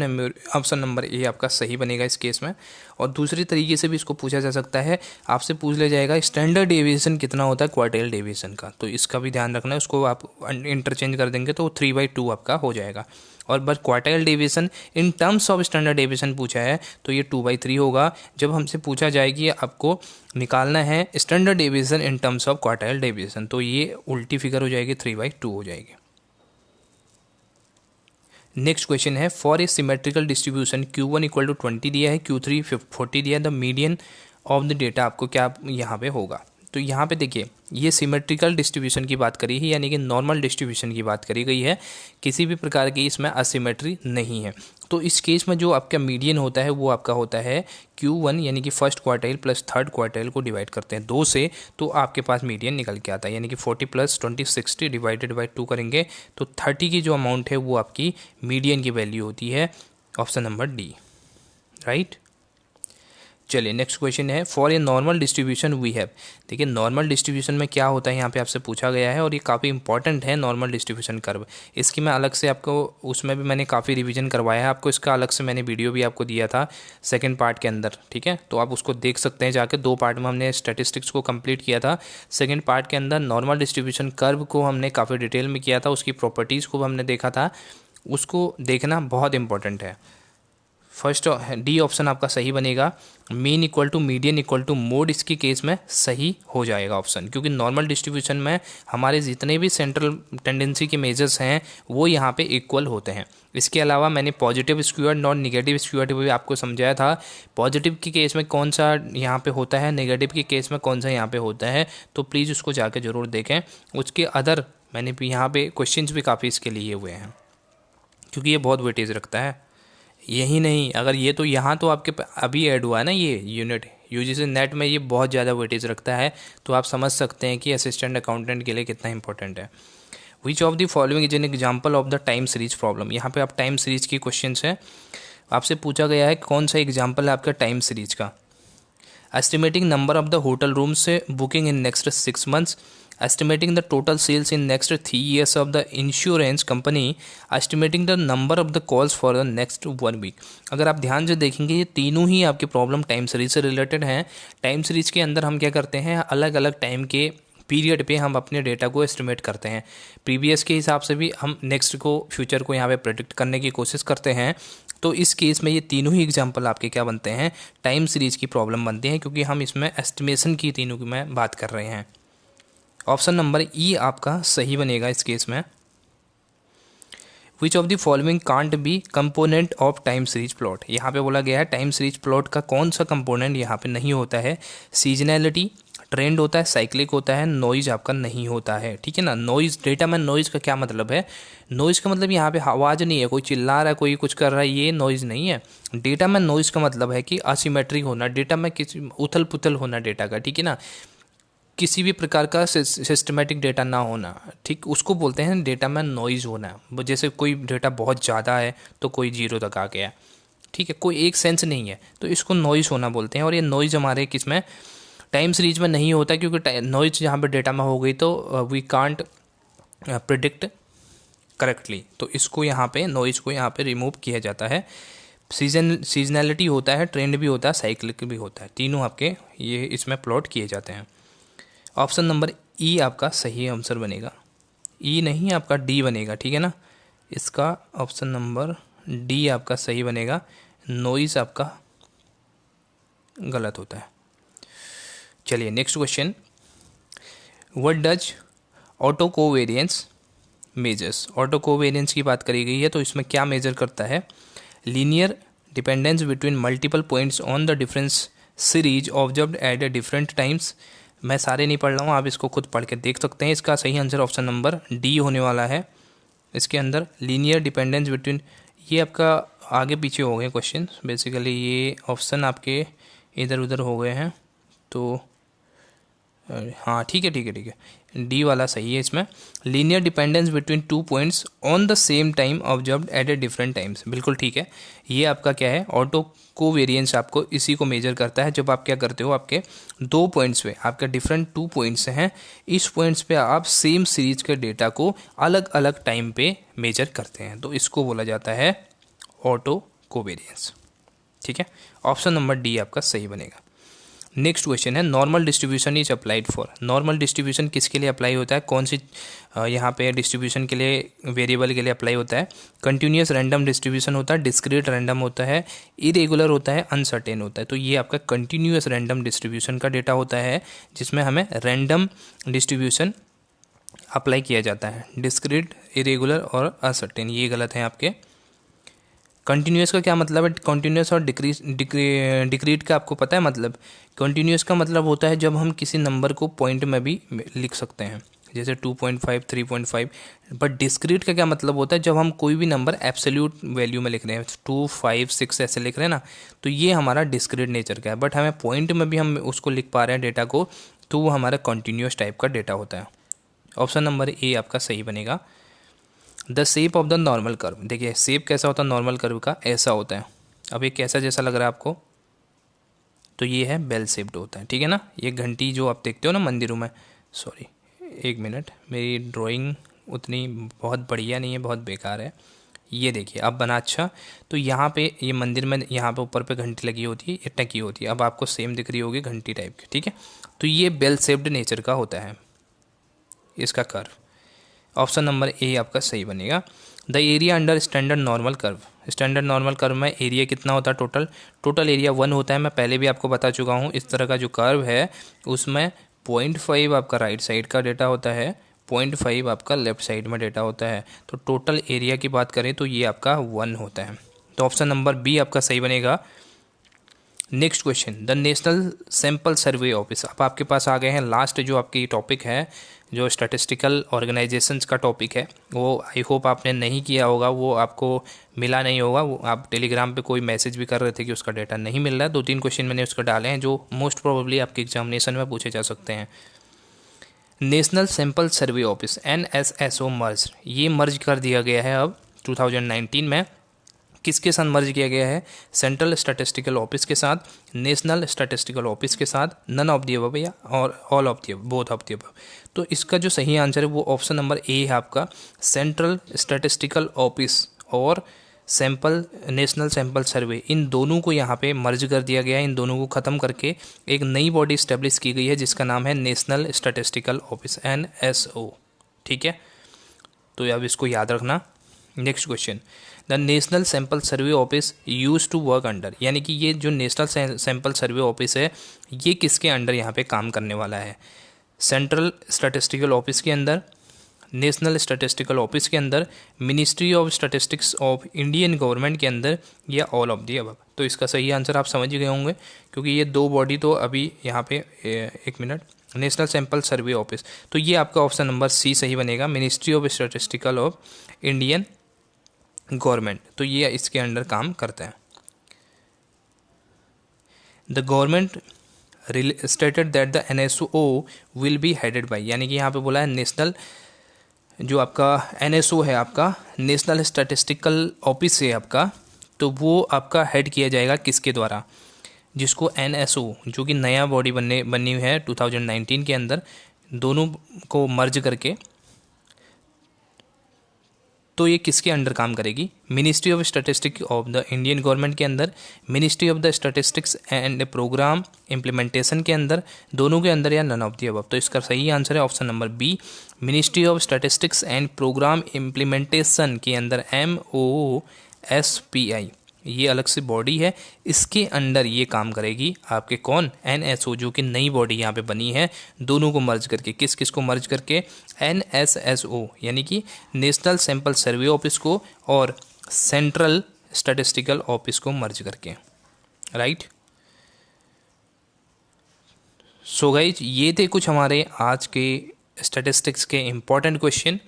[SPEAKER 1] नंबर ए आपका सही बनेगा इस केस में। और दूसरी तरीके से भी इसको पूछा जा सकता है, आपसे पूछ लिया जाएगा स्टैंडर्ड डेविएशन कितना होता है क्वार्टाइल डेविएशन का, तो इसका भी ध्यान रखना है। उसको आप इंटरचेंज कर देंगे तो 3/2 आपका हो जाएगा। और बस quartile deviation in terms of standard deviation पूछा है तो ये 2/3 होगा। जब हमसे पूछा जाए कि आपको निकालना है standard deviation in terms of quartile deviation, तो ये उल्टी फिगर हो जाएगी, 3/2 हो जाएगी। नेक्स्ट क्वेश्चन है, for A symmetrical distribution Q1 = 20 दिया है, Q3 40 दिया है, the median of the data आपको क्या यहाँ पे होगा। तो यहाँ पे देखिए ये सिमेट्रिकल डिस्ट्रीब्यूशन की बात करी है, यानी कि नॉर्मल डिस्ट्रीब्यूशन की बात करी गई है, किसी भी प्रकार की इसमें असिमेट्री नहीं है। तो इस केस में जो आपका मीडियन होता है वो आपका होता है Q1, यानी कि first quartile plus third quartile को डिवाइड करते हैं 2 से, तो आपके पास मीडियन निकल के आता है। यानी कि 40 + 20 60 डिवाइडेड बाई 2 करेंगे तो 30 की जो अमाउंट है वो आपकी मीडियन की वैल्यू होती है। Option number D, right. चलिए नेक्स्ट क्वेश्चन है, for a normal distribution we have. देखिए नॉर्मल डिस्ट्रीब्यूशन में क्या होता है यहाँ पे आपसे पूछा गया है, और ये काफ़ी इंपॉर्टेंट है नॉर्मल डिस्ट्रीब्यूशन कर्व। इसकी मैं अलग से आपको, उसमें भी मैंने काफ़ी रिवीजन करवाया है आपको, इसका अलग से मैंने वीडियो भी आपको दिया था सेकंड पार्ट के अंदर, ठीक है। तो आप उसको देख सकते हैं जाके, 2 पार्ट में हमने स्टैटिस्टिक्स को कंप्लीट किया था। सेकेंड पार्ट के अंदर नॉर्मल डिस्ट्रीब्यूशन कर्व को हमने काफ़ी डिटेल में किया था, उसकी प्रॉपर्टीज़ को हमने देखा था, उसको देखना बहुत इंपॉर्टेंट है। फर्स्ट डी ऑप्शन आपका सही बनेगा, मीन = मीडियन = मोड इसकी केस में सही हो जाएगा ऑप्शन, क्योंकि नॉर्मल डिस्ट्रीब्यूशन में हमारे जितने भी सेंट्रल टेंडेंसी के मेजर्स हैं वो यहाँ पे इक्वल होते हैं। इसके अलावा मैंने पॉजिटिव स्क्वायर्ड और नेगेटिव स्क्वायर्ड भी आपको समझाया था, पॉजिटिव की केस में कौन सा यहाँ पे होता है, नेगेटिव की केस में कौन सा यहाँ पे होता है, तो प्लीज़ उसको जाके ज़रूर देखें। उसके अदर मैंने भी यहाँ पे क्वेश्चंस भी काफ़ी इसके लिए हुए हैं, क्योंकि ये बहुत वेटेज रखता है। यही नहीं, अगर ये तो यहाँ तो आपके अभी ऐड हुआ है ना ये यूनिट, यूजीसी नेट में ये बहुत ज़्यादा वेटेज रखता है, तो आप समझ सकते हैं कि असिस्टेंट अकाउंटेंट के लिए कितना इंपॉर्टेंट है। Which of the following is an example of the time series problem. यहाँ पे आप टाइम सीरीज की क्वेश्चन है, आपसे पूछा गया है कौन सा एग्जाम्पल है आपका टाइम सीरीज का। Estimating number of the hotel room से booking in next 6 months, estimating the total sales in next 3 years of the insurance company, estimating the number of the calls for the next 1 week। अगर आप ध्यान से देखेंगे ये तीनों ही आपके problem time series से रिलेटेड हैं। टाइम सीरीज के अंदर हम क्या करते हैं, अलग अलग टाइम के पीरियड पे हम अपने डेटा को एस्टिमेट करते हैं। प्रीवियस के हिसाब से भी हम नेक्स्ट को, फ्यूचर को यहाँ पे प्रेडिक्ट करने की कोशिश करते हैं। तो इस केस में ये तीनों ही एग्जाम्पल आपके क्या बनते हैं, टाइम सीरीज की प्रॉब्लम बनते हैं, क्योंकि हम इसमें एस्टिमेशन की तीनों की मैं बात कर रहे हैं। ऑप्शन नंबर ई आपका सही बनेगा इस केस में। Which of the following can't be component of time series plot. यहाँ पे बोला गया है टाइम सीरीज प्लॉट का कौन सा कंपोनेंट यहाँ पे नहीं होता है। सीजनैलिटी, ट्रेंड होता है, साइक्लिक होता है, नॉइज आपका नहीं होता है, ठीक है ना। नॉइज, डेटा में नॉइज का क्या मतलब है, नॉइज का मतलब यहाँ पे आवाज़ नहीं है, कोई चिल्ला रहा है, कोई कुछ कर रहा है, ये नॉइज नहीं है। डेटा में नॉइज का मतलब है कि असिमेट्रिक होना, डेटा में किसी उथल पुथल होना डेटा का, ठीक है ना, किसी भी प्रकार का सिस्टमेटिक डेटा ना होना, ठीक, उसको बोलते हैं डेटा में नॉइज होना। जैसे कोई डेटा बहुत ज़्यादा है तो कोई 0 तक आ गया, ठीक है, कोई एक सेंस नहीं है, तो इसको नॉइज होना बोलते हैं। और ये नॉइज हमारे किसमें, टाइम सीरीज में नहीं होता, क्योंकि नॉइज जहाँ पे डेटा में हो गई तो वी कांट प्रिडिक्ट करेक्टली, तो इसको यहाँ पे नॉइज को यहाँ पे रिमूव किया जाता है। सीजनैलिटी होता है, ट्रेंड भी होता है, साइक्लिक भी होता है, तीनों आपके ये इसमें प्लॉट किए जाते हैं। ऑप्शन नंबर ई आपका सही आंसर बनेगा, ई नहीं आपका डी बनेगा, ठीक है ना। इसका ऑप्शन नंबर डी आपका सही बनेगा, नॉइज आपका गलत होता है। चलिए next question, what does auto covariance measures. Auto covariance की बात करी गई है, तो इसमें क्या मेजर करता है, linear dependence between multiple points on the difference series observed at different times. मैं सारे नहीं पढ़ रहा हूँ, आप इसको खुद पढ़ के देख सकते हैं। इसका सही आंसर ऑप्शन नंबर डी होने वाला है। इसके अंदर लीनियर डिपेंडेंस बिटवीन, ये आपका आगे पीछे हो गए क्वेश्चन, बेसिकली ये ऑप्शन आपके इधर उधर हो गए हैं, तो हाँ ठीक है ठीक है ठीक है। डी वाला सही है इसमें। Linear dependence between two points on the same time observed eight a different times, बिल्कुल ठीक है। ये आपका क्या है, ऑटो कोवेरिएंस आपको इसी को मेजर करता है। जब आप क्या करते हो, आपके दो पॉइंट्स पे आपके डिफरेंट टू पॉइंट्स हैं, इस पॉइंट्स पे आप सेम सीरीज के डेटा को अलग अलग टाइम पे मेजर करते हैं, तो इसको बोला जाता है ऑटो कोवेरिएंस। ठीक है, ऑप्शन नंबर डी आपका सही बनेगा। नेक्स्ट क्वेश्चन है, normal distribution is applied for. Normal distribution किसके लिए अप्लाई होता है, कौन सी यहाँ पे डिस्ट्रीब्यूशन के लिए, वेरिएबल के लिए अप्लाई होता है। कंटिन्यूस रैंडम डिस्ट्रीब्यूशन होता है, डिस्क्रीट रैंडम होता है, इरेगुलर होता है, अनसर्टेन होता है। तो ये आपका कंटिन्यूस रैंडम डिस्ट्रीब्यूशन का डेटा होता है, जिसमें हमें रैंडम डिस्ट्रीब्यूशन अप्लाई किया जाता है। डिस्क्रीट, इरेगुलर और अनसर्टेन ये गलत हैं आपके। कंटिन्यूस का क्या मतलब है, कंटिन्यूस और डिक्रीट का आपको पता है मतलब। कंटिन्यूस का मतलब होता है जब हम किसी नंबर को पॉइंट में भी लिख सकते हैं, जैसे 2.5, 3.5। बट डिस्क्रीट का क्या मतलब होता है, जब हम कोई भी नंबर एब्सोल्यूट वैल्यू में लिख रहे हैं, 2, 5, 6 ऐसे लिख रहे हैं ना, तो ये हमारा डिस्क्रीट नेचर का है। बट हमें पॉइंट में भी हम उसको लिख पा रहे हैं डेटा को, तो वो हमारा कंटिन्यूस टाइप का डेटा होता है। ऑप्शन नंबर ए आपका सही बनेगा। The shape of the normal curve, देखिए शेप कैसा होता है नॉर्मल कर्व का, ऐसा होता है। अब ये कैसा जैसा लग रहा है आपको, तो ये है बेल शेप्ड होता है, ठीक है ना। ये घंटी जो आप देखते हो ना मंदिरों में, सॉरी एक मिनट, मेरी ड्राइंग उतनी बहुत बढ़िया नहीं है, बहुत बेकार है। ये देखिए अब बना अच्छा। तो यहाँ पे ये मंदिर में यहाँ पे ऊपर पे घंटी लगी होती है, ये टकी होती है। अब आपको सेम दिख रही होगी घंटी टाइप की, ठीक है। तो ये बेल शेप्ड नेचर का होता है इसका कर्व। ऑप्शन नंबर ए आपका सही बनेगा। The area under standard normal curve, standard normal curve में एरिया कितना होता है, टोटल एरिया 1 होता है। मैं पहले भी आपको बता चुका हूँ। इस तरह का जो कर्व है उसमें 0.5 आपका राइट साइड का डेटा होता है, 0.5 आपका लेफ्ट साइड में डेटा होता है। तो टोटल एरिया की बात करें तो ये आपका 1 होता है। तो ऑप्शन नंबर बी आपका सही बनेगा। Next question, the National sample Survey office. अब आपके पास आ गए हैं लास्ट जो आपकी टॉपिक है, जो स्टैटिस्टिकल ऑर्गेनाइजेशंस का टॉपिक है। वो आई होप आपने नहीं किया होगा, वो आपको मिला नहीं होगा। वो आप टेलीग्राम पे कोई मैसेज भी कर रहे थे कि उसका डेटा नहीं मिल रहा है। 2-3 क्वेश्चन मैंने उसका डाले हैं जो मोस्ट प्रोबेबली आपके एग्जामिनेशन में पूछे जा सकते हैं। National sample Survey office NSSO मर्ज, ये मर्ज कर दिया गया है अब 2019 में। किसके साथ मर्ज किया गया है, सेंट्रल स्टैटिस्टिकल ऑफिस के साथ, नेशनल स्टैटिस्टिकल ऑफिस के साथ, नन ऑफ द अबव या और all of the above, both of the above. तो इसका जो सही आंसर है वो ऑप्शन नंबर ए है आपका। सेंट्रल स्टैटिस्टिकल ऑफिस और सैंपल, नेशनल सैंपल सर्वे, इन दोनों को यहाँ पे मर्ज कर दिया गया है। इन दोनों को ख़त्म करके एक नई बॉडी इस्टेब्लिश की गई है जिसका नाम है नेशनल स्टैटिस्टिकल ऑफिस, NSO। ठीक है, तो अब इसको याद रखना। Next question, the National sample Survey Office use to work under, यानी कि ये जो नेशनल सैंपल सर्वे ऑफिस है ये किसके अंडर यहाँ पे काम करने वाला है, सेंट्रल स्टैटिस्टिकल ऑफिस के अंदर, नेशनल स्टैटिस्टिकल ऑफिस के अंदर, ministry of statistics of Indian government के अंदर, या ऑल ऑफ दी अबव। तो इसका सही आंसर आप समझ गए होंगे, क्योंकि ये दो बॉडी तो अभी यहाँ पे एक minute, national sample Survey office, तो ये आपका ऑप्शन नंबर सी सही बनेगा, ministry of statistical of Indian government. तो ये इसके अंडर काम करते हैं। The government stated that the NSO will be headed by, यानी कि यहाँ पे बोला है नेशनल, जो आपका NSO है आपका नेशनल स्टैटिस्टिकल ऑफिस है आपका, तो वो आपका हेड किया जाएगा किसके द्वारा, जिसको NSO, जो कि नया बॉडी बनी हुई है 2019 के अंदर, दोनों को मर्ज करके, तो ये किसके अंडर काम करेगी, ministry of statistics of the Indian government के अंदर, ministry of the statistics and programme implementation के अंदर, दोनों के अंदर, या नन ऑफ द अबव। तो इसका सही आंसर है option number B, ministry of statistics and programme implementation के अंदर, MOSPI, ये अलग से बॉडी है, इसके अंडर ये काम करेगी आपके कौन, NSO, जो कि नई बॉडी यहाँ पे बनी है, दोनों को मर्ज करके, किस किस को मर्ज करके, NSSO यानी कि नेशनल सैंपल सर्वे ऑफिस को और सेंट्रल स्टैटिस्टिकल ऑफिस को मर्ज करके, राइट। सो गाइज, ये थे कुछ हमारे आज के स्टैटिस्टिक्स के इम्पॉर्टेंट क्वेश्चन।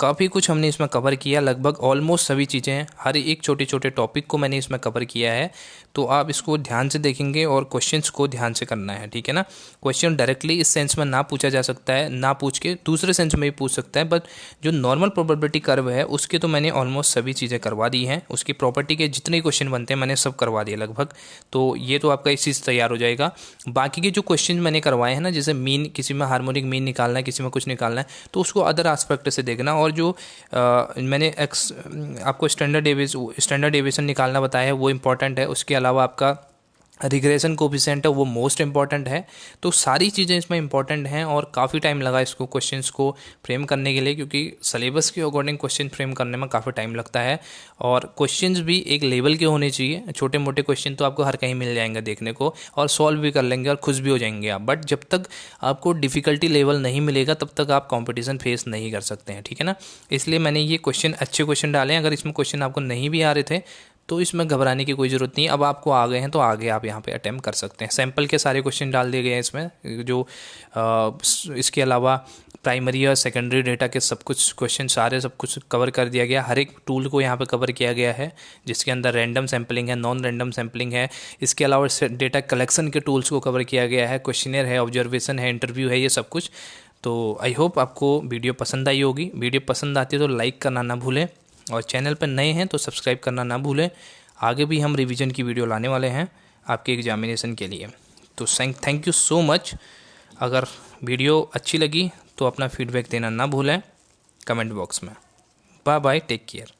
[SPEAKER 1] काफ़ी कुछ हमने इसमें कवर किया, लगभग ऑलमोस्ट सभी चीज़ें, हर एक छोटे छोटे टॉपिक को मैंने इसमें कवर किया है। तो आप इसको ध्यान से देखेंगे और क्वेश्चंस को ध्यान से करना है, ठीक है ना। क्वेश्चन डायरेक्टली इस सेंस में ना पूछा जा सकता है, ना पूछ के दूसरे सेंस में भी पूछ सकता है, बट जो नॉर्मल प्रोबेबिलिटी कर्व है उसके तो मैंने ऑलमोस्ट सभी चीज़ें करवा दी हैं। उसकी प्रॉपर्टी के जितने क्वेश्चन बनते हैं मैंने सब करवा दिए लगभग। तो ये तो आपका इस चीज़ तैयार हो जाएगा। बाकी के जो क्वेश्चन मैंने करवाए हैं ना, जैसे मीन, किसी में हार्मोनिक मीन निकालना है, किसी में कुछ निकालना है, तो उसको अदर एस्पेक्ट से देखना। और जो मैंने आपको स्टैंडर्ड डेविएशन निकालना बताया है वो इम्पॉर्टेंट है। उसके अलावा आपका रिग्रेशन कोफिशिएंट है वो मोस्ट इंपॉर्टेंट है। तो सारी चीज़ें इसमें इंपॉर्टेंट हैं और काफ़ी टाइम लगा इसको क्वेश्चंस को फ्रेम करने के लिए, क्योंकि सिलेबस के अकॉर्डिंग क्वेश्चन फ्रेम करने में काफ़ी टाइम लगता है। और क्वेश्चंस भी एक लेवल के होने चाहिए। छोटे मोटे क्वेश्चन तो आपको हर कहीं मिल जाएंगे देखने को, और सॉल्व भी कर लेंगे और खुश भी हो जाएंगे आप, बट जब तक आपको डिफ़िकल्टी लेवल नहीं मिलेगा तब तक आप कॉम्पिटिशन फेस नहीं कर सकते हैं, ठीक है ना। इसलिए मैंने ये क्वेश्चन, अच्छे क्वेश्चन डाले हैं। अगर इसमें क्वेश्चन आपको नहीं भी आ रहे थे तो इसमें घबराने की कोई ज़रूरत नहीं। अब आपको आ गए हैं तो आगे आप यहाँ पे अटेम्प्ट कर सकते हैं। सैम्पल के सारे क्वेश्चन डाल दिए गए हैं इसमें, जो इसके अलावा प्राइमरी और सेकेंडरी डेटा के सब कुछ क्वेश्चन, सारे सब कुछ कवर कर दिया गया। हर एक टूल को यहाँ पे कवर किया गया है, जिसके अंदर रैंडम सैम्पलिंग है, नॉन रैंडम सैम्पलिंग है। इसके अलावा डेटा कलेक्शन के टूल्स को कवर किया गया है, क्वेश्चनर है, ऑब्जर्वेशन है, इंटरव्यू है, ये सब कुछ। तो आई होप आपको वीडियो पसंद आई होगी। वीडियो पसंद आती है तो लाइक करना ना भूलें, और चैनल पर नए हैं तो सब्सक्राइब करना ना भूलें। आगे भी हम रिवीजन की वीडियो लाने वाले हैं आपके एग्जामिनेशन के लिए। तो थैंक यू सो मच। अगर वीडियो अच्छी लगी तो अपना फीडबैक देना ना भूलें कमेंट बॉक्स में। Bye bye, take care.